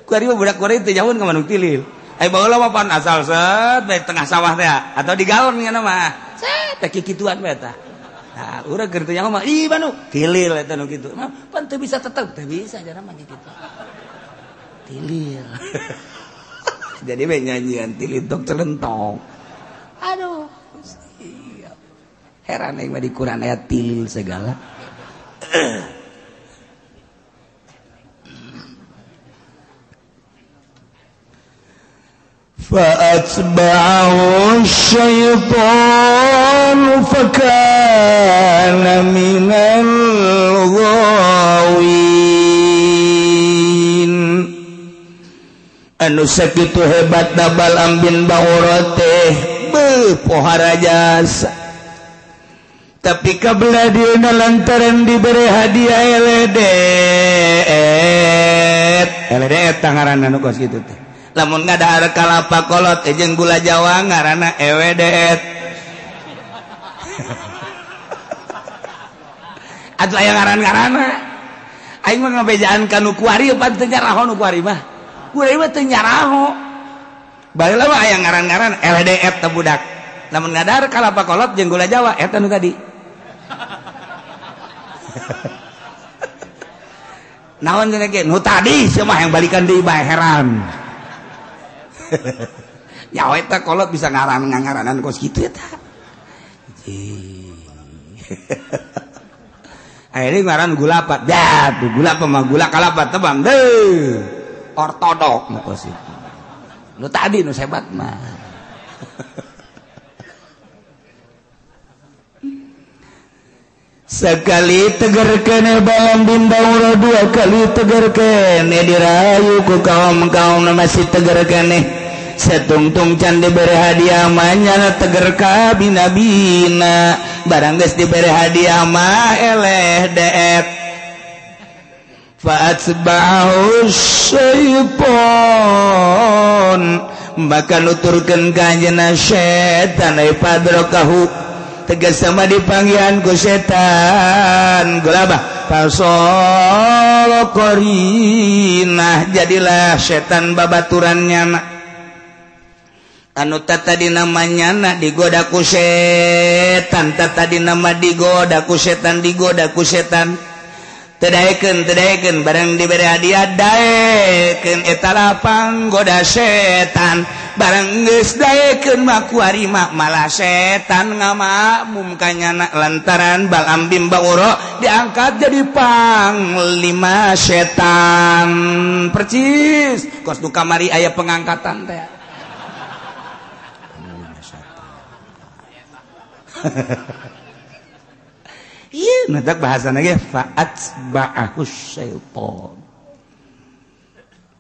kuari mah budak kuari teu nyamun ka manuk tilil ai baheula mah pan asal set bae tengah sawah teh atau di galon ngana mah set teh kikituan bae tah nah urang keur teu nyaho mah ih manuk tilil eta nu kitu mah pan teu bisa tetep teu bisa jarang mah kitu tilil jadi bae nyanyian tilil tok celentong aduh heran aing mah di Quran ayat tilil segala fa'atba'ahu syaitanu fakana minal ghawin anu sakitu hebat dabal ambin ba'urate pohara jasa tapi kabelah dia lantaran diberi hadiah eledet tangaran anu kos kitu teh lamun ngadahar kalapa kolot jeung gula Jawa ngaranna ewedet atuh aya ngaran-ngaranna aing mah ngabejaan ka nu kuari pan teu nyaraho nu kuari mah kuari mah teu nyaraho baheula mah aya ngaran-ngaran eledet teh budak Lamun ngadar kalapa kolot jeung gula Jawa eta nu tadi. Naon cenah ge? Nu tadi sia mah yang balikan deui bae heran. Ya eta kolot bisa ngaranan kos kitu eta. Akhirnya ngaran gula apa? Dah, gula apa mah gula kalapa tebang deh. Ortodok nu kos itu. Nu tadi nu sebat mah. Sekali tegerkeun balam bimbaura, dua kali tegerkeun dirayu ku kaum-kaum masih tegerkeun setungtung can diberi hadiah mah nyana teger ka bina-bina barang geus diberi hadiah mah eleh deet fa'atsba'ahu syaiton maka nuturkeun ka anjeunna setan ai padrakahu tegas sama dipanggihan ku setan gulabah fasol qarinah jadilah setan babaturannya anu tadi namanya na digoda ku setan tadi nama digoda ku setan tedaekeun barang diberi hadiah daekeun eta lapang goda setan barang geus daekeun mah ku ari malah setan ngamakmum ka nyana lantaran Balaam bin Ba'ura diangkat jadi panglima setan percis kos du kamari aya pengangkatan teh. Iya, nanti bahasa lagi fa'atsba'ahu syaiton.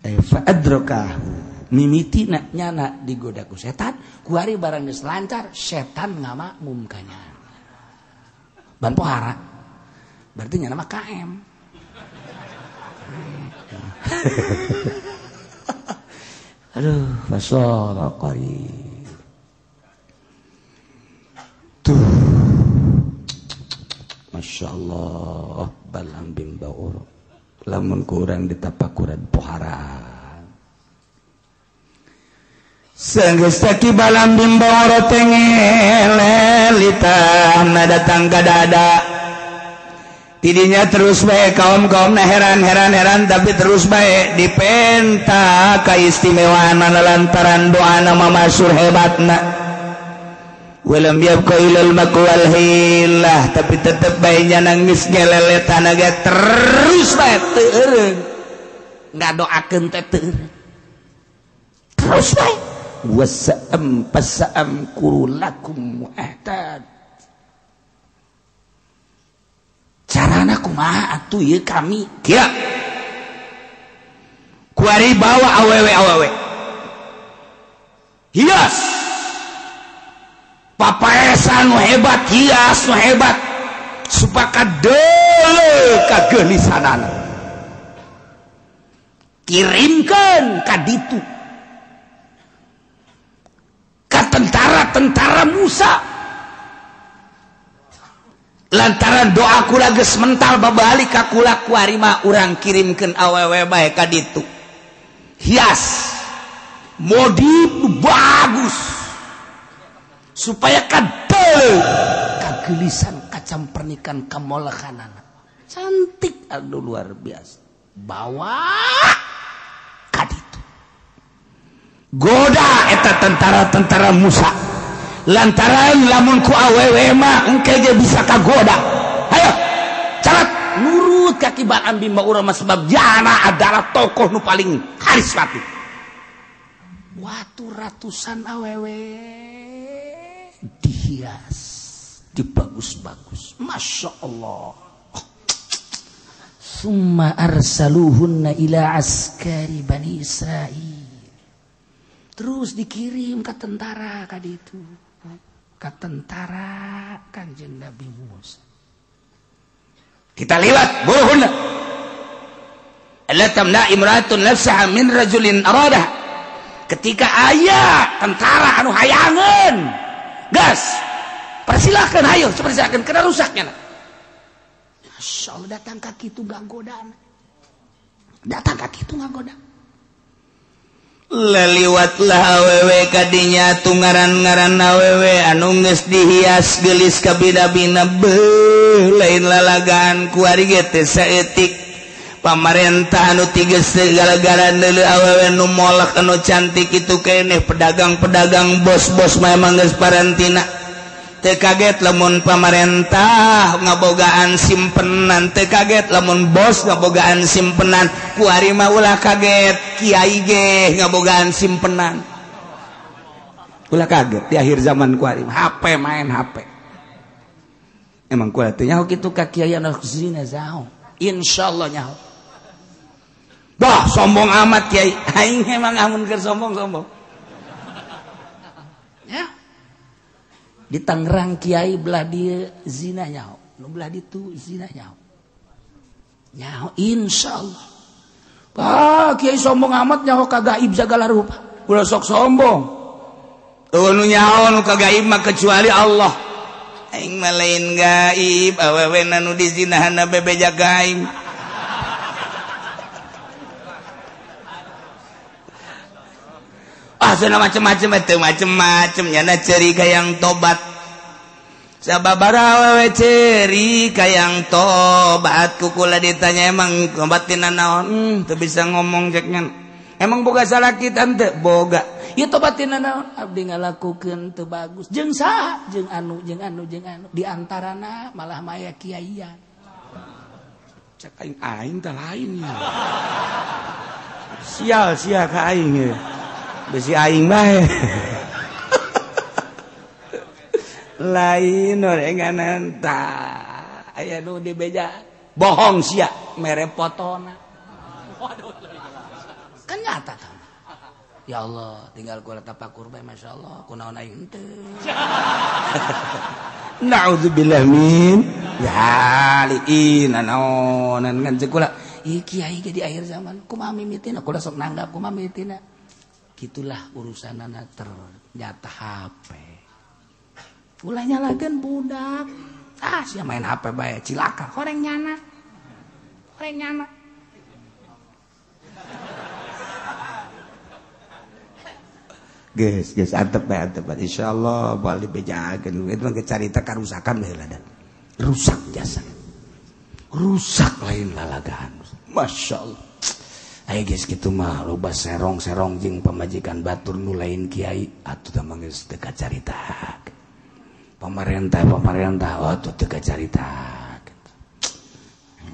Fa'adrakahu mimiti nyana digoda ku setan, kuari barang geus lancar, setan ngamakmum ka nyana. Ban pohara. Berarti nyana mah KM. Aduh, fasara qari. Masya Allah Balaam bin Ba'ura lamun kurang ditapakuran pohara sanggeus taki Balaam bin Ba'ura tengelelitahna datang ka dada tidinya terus bae kaum-kaum na heran tapi terus bae dipenta kaistimewaanna lantaran doana mamasur hebatna walam yabqa ilal makwal hilah tapi tetep baiknya nangis geleletan ge terus bae teu eureun ngadoakeun teh teu terus bae wasa'am pasa'am kurulakum mu'tad carana kumaha atuh ieu kami kieu kuari bawa awewe hias papaesan nu hebat hias nu hebat supakat deuleu ka geunisanana kirimkeun ka ditu ka tentara Musa lantaran doa kula geus mental babalik ka kula kuari mah urang kirimkeun awewe bae ka ditu hias modif bagus supaya kadel kagelisan kacam pernikan kamolakanan cantik aduh luar biasa bawa kaditu goda eta tentara Musa lantaran lamun ku awewe mah engke ge bisa kagoda hayo carat nurut kaki Balaam bin Ba'ura mah sebab jana adalah tokoh nu paling karismatik watu ratusan awewe dihias dibagus-bagus Masya Allah summa arsaluhunna ila askari Bani Israil terus dikirim ke tentara kaditu ke tentara Kanjeng Nabi Musa kita liwat buruhunna alla tamna imratun nafsaha min rajulin aradah ketika aya tentara anu hayangeun gas, persilahkan ayo, persilahkan kena rusaknya. Masya Allah datang kaki itu gak godaan, datang kaki itu gak godaan. leliwatlah awewe kadinya tungaran-ngaran awewe anu geus dihias geulis kabida-bina lain lalagaan ku ari ge teh saeutik pamarentah anu tigeus gara-gara deuleu awewe nu molak anu cantik itu keneh pedagang-pedagang bos-bos memang geus parantina teu kaget lamun pamarentah ngabogaan simpenan teu kaget lamun bos ngabogaan simpenan ku ari mah ulah kaget kiai ge ngabogaan simpenan ulah kaget di akhir zaman ku ari HP main HP emang ku teh nyaho kitu ka kiai anu zina zao insyaallah nyaho bah sombong amat kiai aing emang amun keur sombong-sombong ya di Tangerang kiai belah dia zina nyaho nu belah ditu zina nyaho insyaallah kiai sombong amat nyaho kagaib segala rupa ulah sok sombong nu nyaho nu kagaib mah kecuali Allah aing mah lain gaib awewe nu dizinahanna bebeja gaib sana macem-macem itu macem-macem nyana ceri kayang tobat sababaraha awewe ceri kayang tobat kukula ditanya emang tobatina naon teu bisa ngomong ceknya emang boga salah kita teu boga ieu tobatina naon abdi ngalakukeun teu bagus jeung saha jeung anu di antarana malah maya kiaian cek aing teh lain ya sial ka aing ye besi aing bae lain orenganan tah aya nu dibeja bohong sia mere fotona kan nyata kan ya Allah tinggal ku tapakur bae masyaallah kunaon aing teu naudzubillah min ya liin naonan ngan ceukula ieu kiai ge di akhir zaman kumaha mimitina kula sok nanggap kumaha mimitina gitulah urusanana ternyata HP ulah nyalakeun budak sia main HP bae cilaka horeng nyana geus antep insyaallah bae dibejakeun itu mah carita karusakan baheula dan rusak jasa rusak lain lalagaan masyaallah aya geus kitu mah loba serong-serong jeung pamajikan batur nu lain kiai atuh teh mah geus teu kacaritakeun pamarentah atuh teu kacaritakeun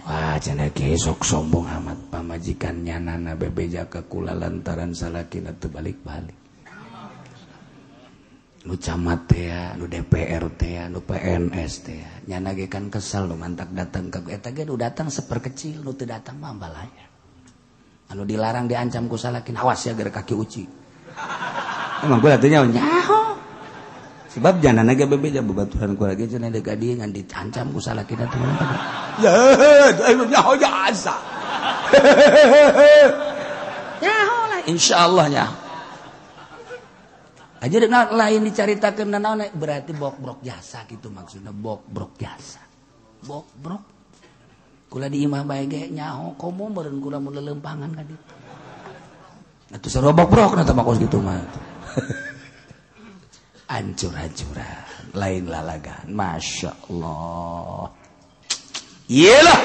wah cenah kiai sok sombong amat pamajikan nyanana bebeja ka kula lantaran salakina teu balik-balik nu camat teh nu DPR teh nu PNS teh nyana ge kan kesel nu mantak datang ka eta ge nu datang seperkecil nu teu datang mah balaya anu dilarang diancam ku salakin awas ya gara kaki uci emang gue latunya nyaho sebab jangan ge bebeja bebaturan ku lagi cenah dek dia ngan diancam ku salakin atuh ya ayo nyaho jasa nyaho lah insyaallah nyaho aja dengan lain dicaritakeun naon berarti bok-brok jasa gitu maksudnya bok-brok jasa bok-brok kula di imah bae ge nyaho komo meureun kula mun lelempangan ka ditu atuh sarobok-brok na teh makos kitu mah ancur-ancuran lain lalagan masyaallah iyalah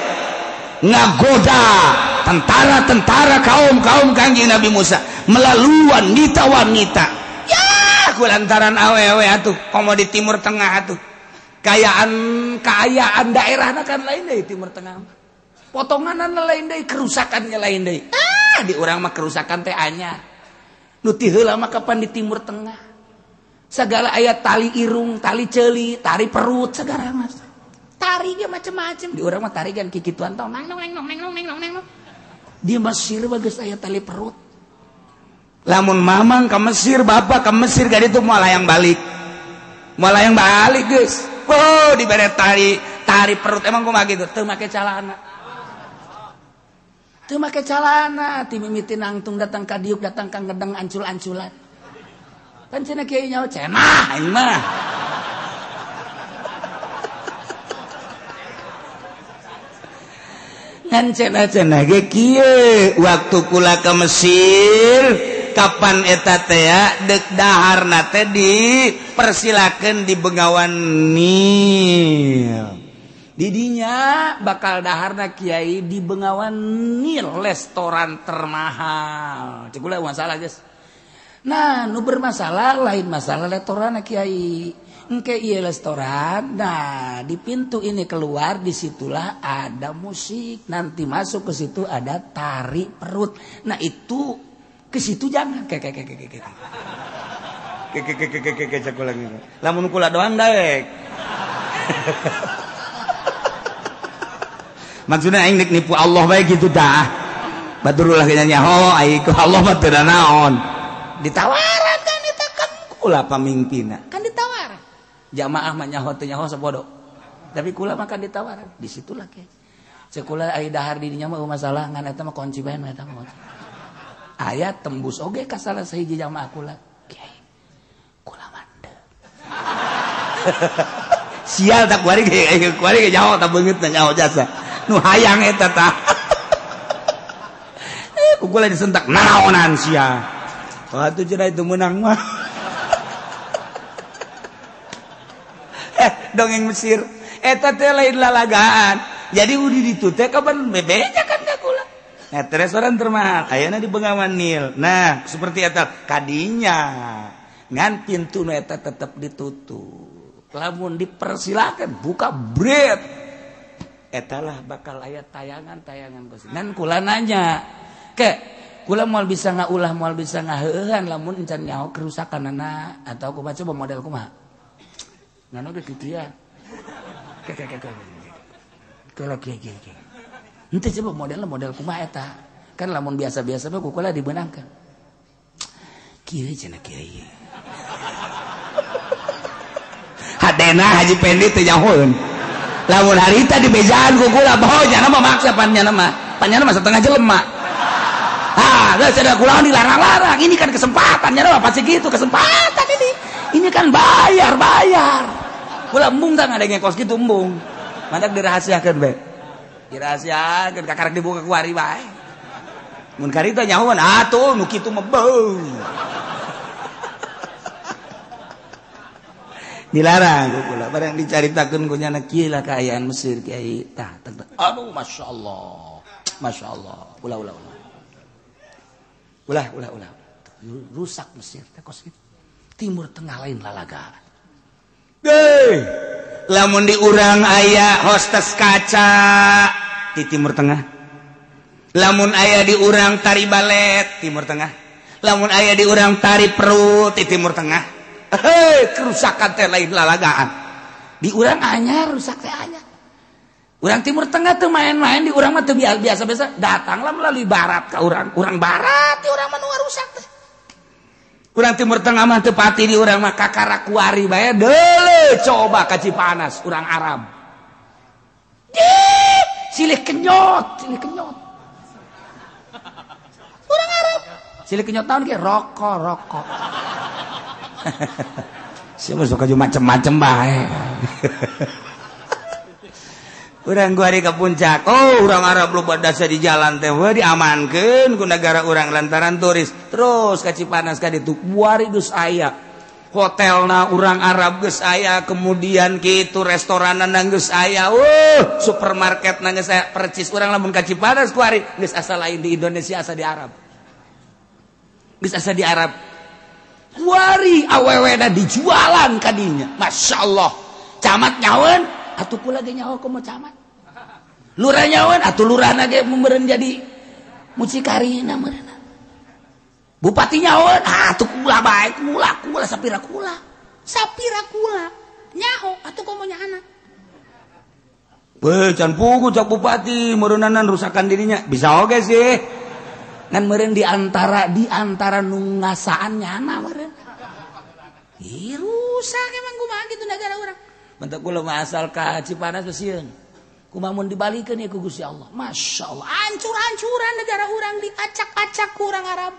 ngagoda tentara-tentara kaum Kangjeng Nabi Musa melalui wanita-wanita ya kulantaran awewe atuh komo di Timur Tengah atuh kayaan daerahna kan lain deui Timur Tengah potonganan lain deui kerusakannya lain deui di urang mah kerusakan teh anyar nu ti heula mah kapan di Timur Tengah segala aya tali irung tali ceuli tari perut segala mas tari ge macem-macem di urang mah tari kan kikituan tong nang di Mesir bagus aya tali perut lamun mamang ka Mesir bapak ka Mesir gadi itu moal hayang balik geus oh dibere tari perut emang kumaha gitu teu make calana ti mimiti nangtung datang ka diuk datang ka ngedeng ancul-anculan kan cenah kieu nyaho cenah aing mah ngan cenah ge kieu waktu kula ka Mesir kapan eta teh ya dek daharna teh dipersilakeun di Bengawan Nil. Didinya bakal daharna kiai di Bengawan Nil restoran termahal. Cek ulah masalah guys. Nah, nu bermasalah lain masalah restoran kiai. Engke ieu restoran. Nah, di pintu ini keluar disitulah ada musik. Nanti masuk ke situ ada tari perut. Nah, itu ke situ jangan. Lamun kula doang daek. Maksudnya aing nek nipu Allah bae gitu dah. Baturullah nya nyaho aing ku Allah mah teu naon. Ditawaran kan eta kan kula pamimpinna. Kan ditawaran. Jamaah mah nyaho teu nyaho sapodo. Tapi kula mah kan ditawaran. Di situlah ke. Ceuk kula aya dahar di dinya mah masalah ngan eta mah kunci bae eta mah. Aya tembus oge ka salah sahiji jamaah kula. Kiai. Kula mandeg. Sial tak kuari ge nyaho tak beungeut nyaho jasa. Nu hayang eta tah. Kukula disentak naonan sia. Wah tuh cenah itu menang mah. Dongeng Mesir. Eta teh lain lalagaan. Jadi udi ditu teh kapan bebeja kan ka kula. Nah, restoran termahal ayeuna di Bengawan Nil. Nah, seperti eta kadinya. Ngan pintu nu eta tetep ditutup. Lamun dipersilakan buka bread. Etalah bakal aya tayangan-tayangan Gusti. Ngan kula nanya, kula moal bisa ngaulah moal bisa ngaheuhan lamun encan nyaho kerusakanana atau kumaha coba model kumaha. Ngan oge kitu ya. Kala kieu. Henteu coba model kumaha eta. Kan lamun biasa-biasa mah kukula dibeunangkeun. Kieu cenah kieu. Hadena Haji Pendi teu nyahoeun. Lamun harita di bejaan kukula baho nya mah maksa panjana mah setengah jelema. Geus ada kula dilarang-larang. Ini kan kesempatan nya mah pasti gitu kesempatan ini. Ini kan bayar. Kula embung tah ngadenge kos kitu embung. Mandak dirahasiakeun bae. Dirahasiakeun kakarek dibuka ku ari bae. Mun karita nyahoan atuh nu kitu mah beung. Dilarang kula barang dicaritakeun ku nyana kieu lah kaayaan Mesir kiai tah aduh masyaallah ulah rusak Mesir teh kos kitu timur tengah lain lalagaan lamun di urang aya hostes kaca di timur tengah lamun aya di urang tari balet timur tengah lamun aya di urang tari perut di timur tengah. Kerusakan teh lain lalagaan. Di urang anyar rusak teh anyar. Urang timur tengah teu main-main di urang mah teu biasa-biasa datanglah melalui barat ka urang. Urang barat di urang mah nu rusak teh. Urang timur tengah mah teu pati di urang mah kakarakuari bae deuleu coba ka Cipanas urang Arab. Silih kenyot. Urang Arab. Silih kenyot taun ge rokok. Siapa suka cuma macem-macem bae. Urang gua hari ke puncak. Urang Arab lu badasa di jalan teh diamankeun ku negara urang lantaran turis. Terus ka Cipanas ka ditu kuari geus aya. Hotelna urang Arab geus aya, kemudian kitu restoranna geus aya. Supermarketna geus aya. Percis urang lamun ka Cipanas kuari geus asa lain di Indonesia asa di Arab. Geus asa di Arab. Kuari awewena dijualan kadinya. Masya Allah. Camat nyawan atuh kula ge nyaho komo camat. Lurah nyawan atuh lurahna ge meureun jadi mucikarina meureunna. Bupati nyawan atuh kula bae kula sapira kula. Nyaho atuh komo nyahana. Can pugu cak bupati meureunana rusakan dirinya. Bisa oge sih. Ngan meureun di antara nu ngasaan nyana meureun. Rusak emang kumaha kitu negara urang. Mentek kula mah asal ka Cipanas sieun. Kumaha mun dibalikeun ya ku Gusti Allah. Masyaallah, hancur-hancuran negara urang diacak-acak ku urang Arab.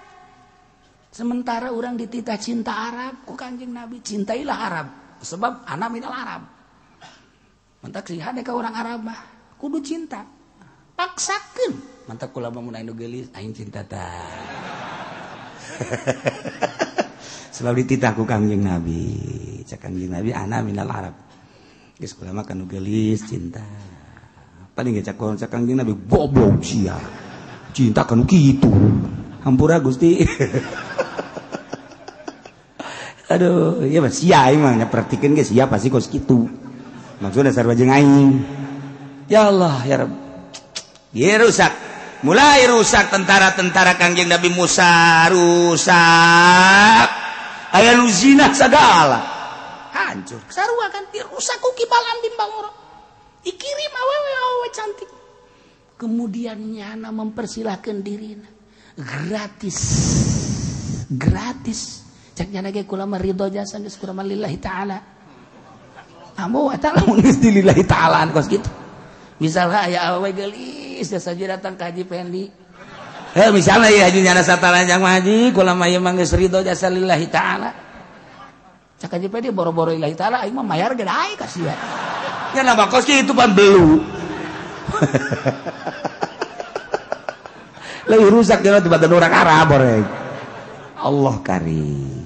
Sementara urang dititah cinta Arab ku Kanjeng Nabi, cintailah Arab sebab ana minal Arab. Mentek sih hade ka urang Arab mah kudu cinta. Paksakeun. Mantap kula mun anu geulis aing cinta tah. sebab dititah ku Kangjeng Nabi. Cak Kangjeng Nabi ana minal Arab. Geus kula mah kanu geulis cinta. Paling ge cak Kangjeng Nabi goblok sia. Cinta kanu kitu. Hampura Gusti. Aduh, iya mah sia aing mah nyapertikeun ge sia pasti kos kitu. Maksudna sarua jeung aing. Ya Allah, ya Rabb. Ye rusak. Mulai rusak tentara-tentara Kangjeng Nabi Musa rusak. Aya nu zina sagala. Hancur. Sarua kan dirusak ku Kibalam bin Baworo. Dikirim awewe cantik. Kemudian nyana mempersilahkan dirina. Gratis. Cak nyana ge kula mah ridho jasa geus kula mah lillahi taala. Ambo wa taala mun geus lillahi taala kos kitu. Misalnya aya awewe geulis jasa datang ka Haji Pendi. Misalnya ya Haji nyana sataranjang Haji kula mah ieu mah geus ridho jasa lillahi taala. Cak Haji Pendi boro-boro lillahi taala aing mah mayar ge dae ka sia. Ya nama kos kitu pan belu. Leuwih rusak dina tibatan urang Arab orek. Allah karim.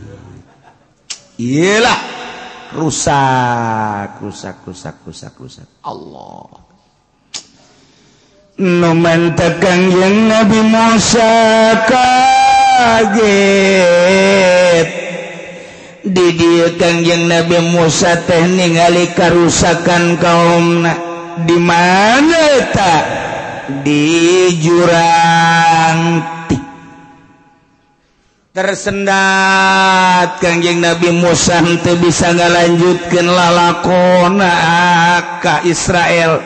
Iyalah rusak. Allah. Nu mantep Kangjeng Nabi Musa kaget. Di dieu Kangjeng Nabi Musa teh ningali karusakan kaumna. Di mana eta? Di jurang tersendat Kangjeng Nabi Musa teu bisa ngalanjutkeun lalakonna ka Israel.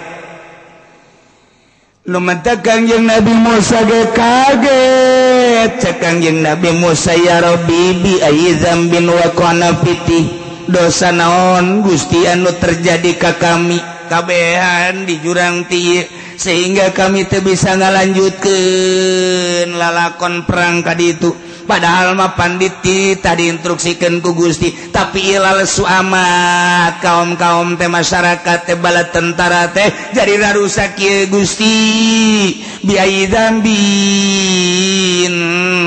Lumantar Kangjeng Nabi Musa ge kaget. Cek Kangjeng Nabi Musa ya Rabbi bi ayyi dzambin waqa'na fiti. Dosa naon Gusti anu terjadi ka kami kabehan di jurang tieu sehingga kami teu bisa ngalanjutkeun lalakon perang ka ditu. Padahal mah pandit tadi instruksikeun ku Gusti, tapi ieu lesu amat kaum-kaum teh masyarakat teh bala tentara teh jadi rarusak ieu Gusti. Biayyi dzambin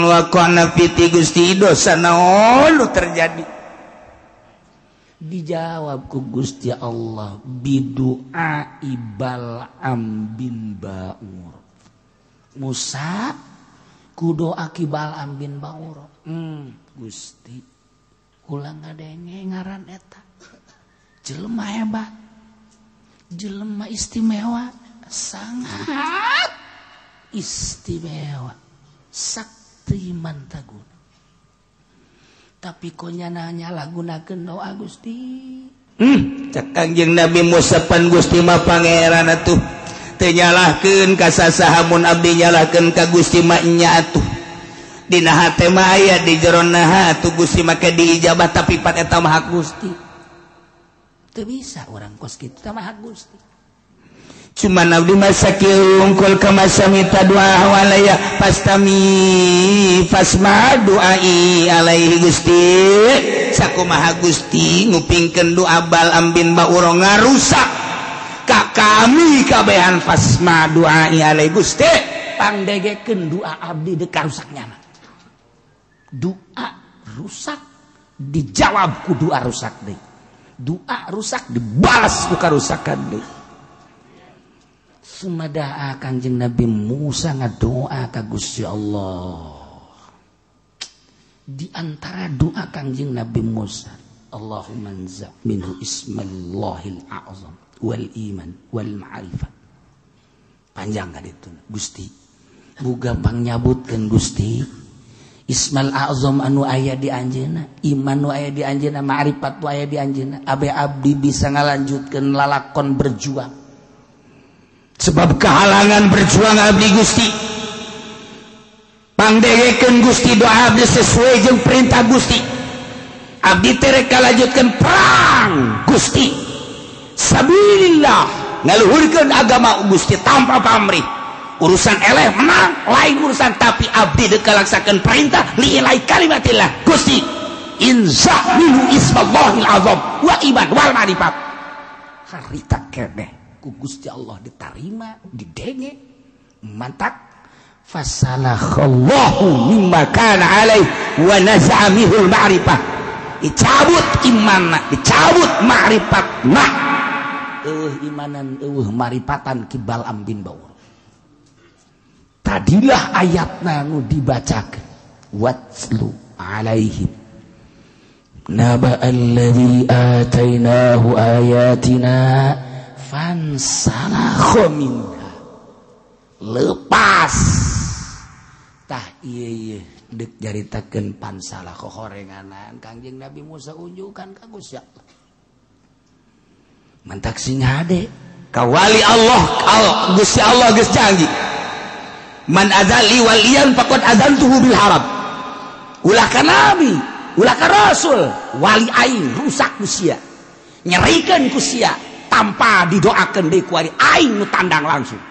wa qana fiti Gusti dosa naon nu terjadi? Dijawab ku Gusti Allah bidu'a Bal'am bin Ba'ur. Musa kudo aki Bal'am bin Ba'ur. Gusti ulang ngadenge ngaran eta. Jelema hebat. Jelema istimewa, sangat istimewa. Sakti mantagun. Tapi kok nyala gunakeun doa Gusti. Cak Kangjeng Nabi Musa pan Gusti mah pangeran atuh. Teu nyalahkeun ka sasaha mun abdi nyalahkeun ka Gusti mah nya atuh. Dina hate mah aya di jero naha atuh Gusti mah diijabah tapi pat eta mah hak Gusti. Teu bisa urang kos kitu teh mah hak Gusti. Cuma abdi masa kieu ungkul ka masa minta doa walaya pastami fasma doai alaihi Gusti sakumaha Gusti ngupingkeun doa Bal'am bin Ba'ur ngarusak ka kami kabehan fasma doai alaihi Gusti pangdegekeun doa abdi deuk karusaknyana. Doa rusak dijawab ku doa rusak deui. Doa rusak dibalas ku karusakan deui. Sumadaa Kangjeng Nabi Musa ngadoa ka Gusti Allah. Di antara doa Kangjeng Nabi Musa, Allahumma anza minhu ismallahil a'zam wal iman wal ma'rifat. Panjang kan itu Gusti. Bu gampang nyabutkeun Gusti. Ismal a'zam anu aya di anjeunna, iman nu aya di anjeunna, ma'rifat nu aya di anjeunna. Abe abdi bisa ngalanjutkeun lalakon berjuang. Sebab kehalangan berjuang abdi Gusti pangdegekeun Gusti doa abdi sesuai jeung perintah Gusti abdi teh rek kalanjutkeun perang Gusti sabilillah ngaluhurkeun agama Gusti tanpa pamrih urusan eleh menang lain urusan tapi abdi deuk kalaksakeun perintah liilai kalimatillah Gusti inzah minhu ismallahil azam wa iman wal ma'rifat harita keneh ku Gusti Allah diterima didenge mantap fasalakhallahu mimma kana alaih wa nazamihul ma'rifah dicabut imanna dicabut ma'rifatna imanan marifatan kibal ambin baur tadilah ayatna nu dibacakeun watslu alaihim naba alladzi atainahu ayatina fansalakha minha lepas tah ieu dek jaritakeun pansalakha horenganan Kangjeng Nabi Musa unjukan ka Gusti Allah mantak sing hade kawali Allah Gusti Allah geus janji man azali waliyan faqad azantuhu bil haram ulah ka nabi ulah ka rasul wali aing rusak ku sia nyerikeun ku sia tanpa didoakeun deui ku ari aing nu tandang langsung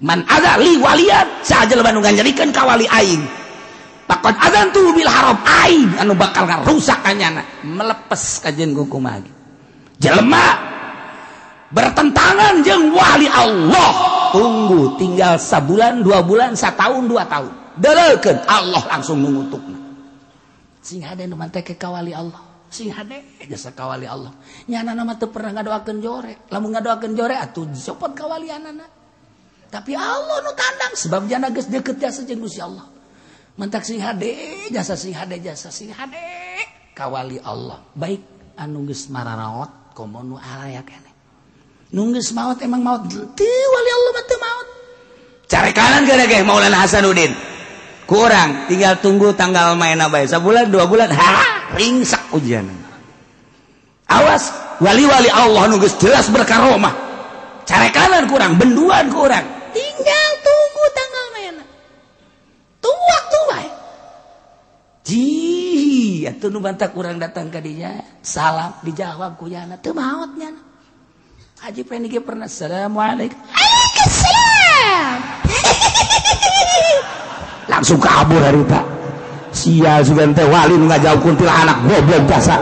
man azali waliyan sajelema nu nganyerikeun ka wali aing faqad azantuhu bil haram aing anu bakal ngarusak kanyana melepes kajen ku kumaha jelema bertentangan jeung wali Allah tunggu tinggal sabulan 2 bulan 1 tahun 2 tahun deurekeun Allah langsung mengutukna sing hade nu manteh ka wali Allah sing hade jasa ka wali Allah nyana mah teu pernah ngadoakeun jore lamun ngadoakeun jore atuh disopot ka walianana tapi Allah nu tandang sebab jana geus deukeut jasa jeung Gusti Allah mantak sing hade jasa sing hade ka wali Allah baik anu geus mararaot komo nu aya keneh nunggus maut emang maut teu wali Allah mah teu maut carekanan geuna ge Maulana Hasanuddin kurang tinggal tunggu tanggal mainna bae sabulan 2 bulan ringsak ujian awas wali-wali Allah nu geus jelas berkaromah carekanan kurang benduan kurang tinggal tunggu tanggal mainna tunggu waktu bae ji atuh nu bantak kurang datang ka dinya salam dijawab ku nya teu maot nya Haji Penike pernah assalamualaikum waalaikumsalam langsung kabur harita sia sugan teh wali nu ngajawab kuntilanak goblok jasa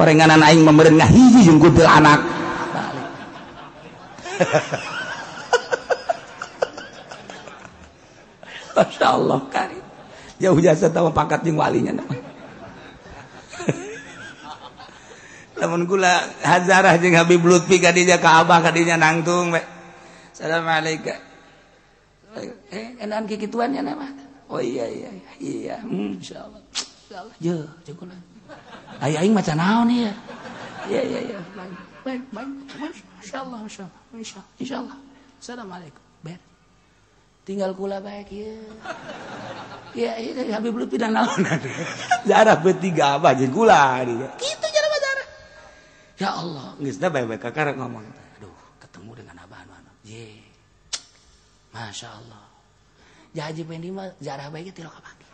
parenganan aing memberen ngahiji jeung kuntilanak Masya Allah karim jauh jasa tahu pangkat jeung walinya nama lamun kula hazarah jeung Habib Lutfi kadinya ka Abah kadinya nangtung we. Assalamualaikum. Enan kikituan nya nama. Oh iya. Insyaallah. Insyaallah. Je kula. Aing maca naon ieu? Iya. Baik. Insyaallah. Insyaallah. Assalamualaikum. Ber. Tinggal kula baik ieu. Ya, Habib Lutfi dan naon. Zarah bertiga Abah jeung kula dinya. Kitu cara bazarah. Ya Allah, geus da bae-bae kakara ngomong. Aduh, ketemu dengan Abah anu. Ye. Masya Allah. Haji Pendi mah jarah bae ge 3 kapangi.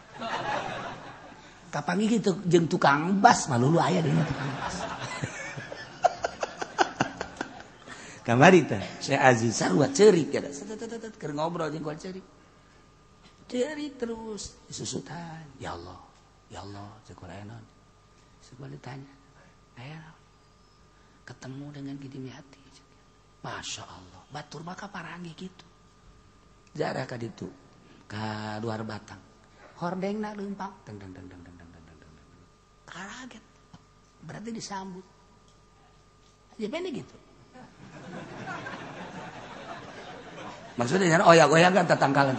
Kapangi gitu jeung tukang bas mah lulu aya deuna tukang bas. Kamari teh Syekh Aziz sarua ceurik ya. Keur ngobrol jeung ku ceurik. Ceurik terus disusutan. Ya Allah, cek aya naon. Sekolah ditanya. Aya ketemu dengan Gidi Hati. Masya Allah. Batur maka parangi gitu. Jarah ka ditu. Ka luar batang. Hordengna leumpang. Deng. Kaget. Berarti disambut. Ya bener gitu. Maksudnya oyak-oyakan tatangkalan.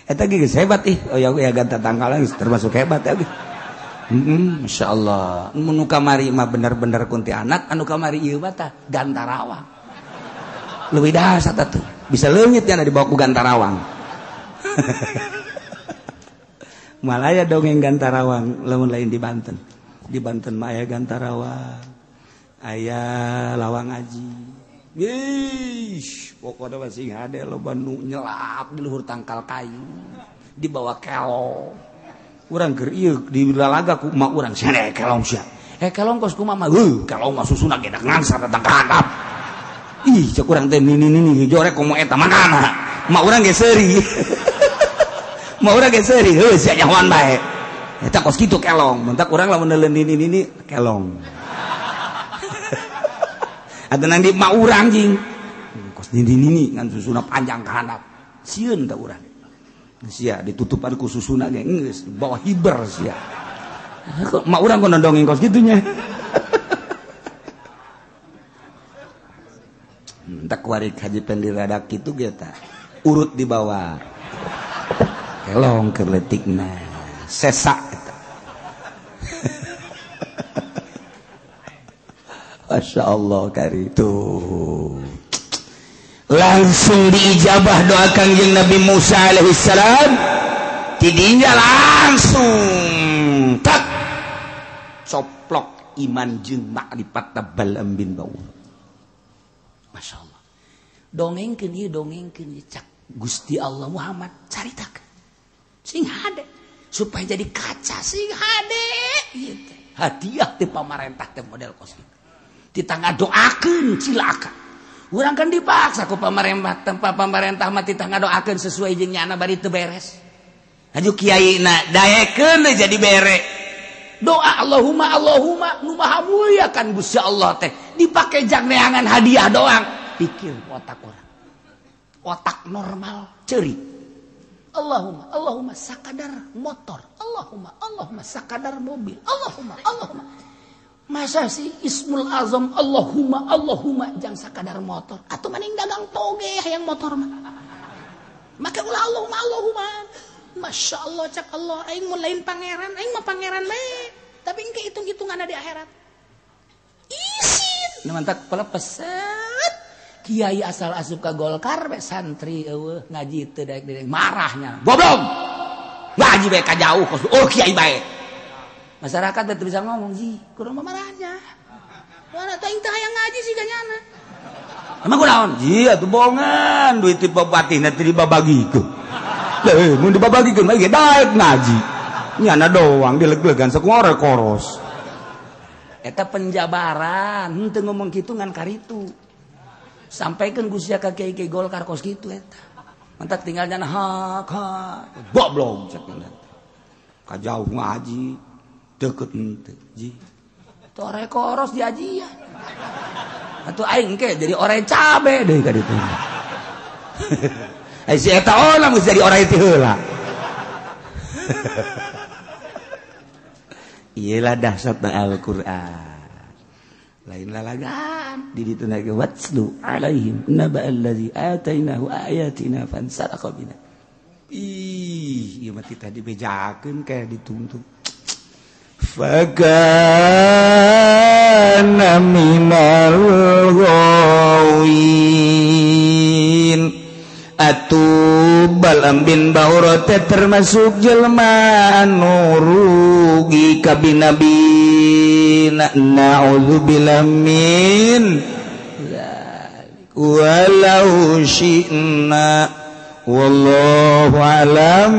Eta geus hebat oyak-oyakan tatangkalan termasuk hebat ya. Masya Allah. Anu kamari mah bener-bener kuntilanak, anu kamari ieu mah tah Gantarawang. Leuwih dahsyat atuh. Bisa leungit nya dibawa ku Gantarawang. Malaya dongeng Gantarawang lamun lain di Banten. Di Banten mah aya Gantarawang. Aya Lawang Aji. Wish, pokoknya masih ada loba nu nyelap di luhur tangkal kayu. Di bawah kelong. Urang keur ieu di lalaga ku mak urang sia kelong sia. Kelong kos kumaha mah kelong mah susuna ge dak ngangsa datang ka handap. Ih, cek urang teh nini jorek komo eta mangana. Mak urang ge seuri. Mak urang ge seuri, heuh sia nyahoan bae. Eta kos kitu kelong, mentak urang lamun neuleun nini kelong. Ada nang di mak urang jing kos nini ngan susuna panjang ka handap sieun da urang sia ditutupan ku susuna ge geus bawa hiber sia mak urang kok nondongin kos gitunya tak warik haji pendiradak kitu ge ta urut di bawah kelong keur leutikna sesak eta Masya Allah kari itu langsung diijabah doa kangjeng Nabi Musa alaihissalam tidinya langsung tak coplok iman jeung makrifat tabal ambin bau Masya Allah dongengkeun ieu dongengkeun cak Gusti Allah Muhammad caritakeun sing hade supaya jadi kaca sing hade ieu teh hadiah ti pamarentah teh model kos ditangga doakeun cilaka urang kan dipaksa ku pamarentah tempat pamarentah mah ditangga doakeun sesuai jeung nyana bari teu beres aju kiaina daekeun jadi bere doa Allahumma nu maha mulia kan Gusti Allah teh dipake jak neangan hadiah doang pikir otak urang otak normal ceurik Allahumma sakadar motor Allahumma sakadar mobil Allahumma masa sih Ismul Azam Allahumma jang sakadar motor atau maning dagang toge hayang motor mah maka ulah Allahumma Masya Allah cak Allah aing mun lain pangeran aing mah pangeran bae tapi engke hitung-hitungan di akhirat isin mantap pelepeset kiai asal asup ka Golkar be santri eueuh ngaji teu daek marahnya goblok ngaji bae ka jauh oh kiai bae masyarakat betul bisa ngomong sih kurang marahnya mana teh teh hayang ngaji sih ganyana emang kunaon ji atuh bohongan duit ti babatina teu dibabagikeun mun dibabagikeun mah ge daek ngaji nyana doang dileg-legan sakumaha koros eta penjabaran henteu ngomong kitu ngan karitu sampaikeun Gusti ka kiai Golkar kos kitu eta mantap tinggal nyana hak goblok cek ka jauh ngaji deket ente ji tore koros di ajian atuh aing ke jadi orang cabe deui ka ditu ai si eta olah geus jadi orang teh heula ieu lah dahsatna Al-Qur'an lain lalagan di ditu na ge watslu alaihim naba allazi atainahu ayatina fansalaqa bina ieu mah tadi bejakeun kayak dituntut fakana minal ghawin atubal ambin baurate termasuk jelma anu rugi ka binabi na'udzubillah min walau syi'na wallahu alam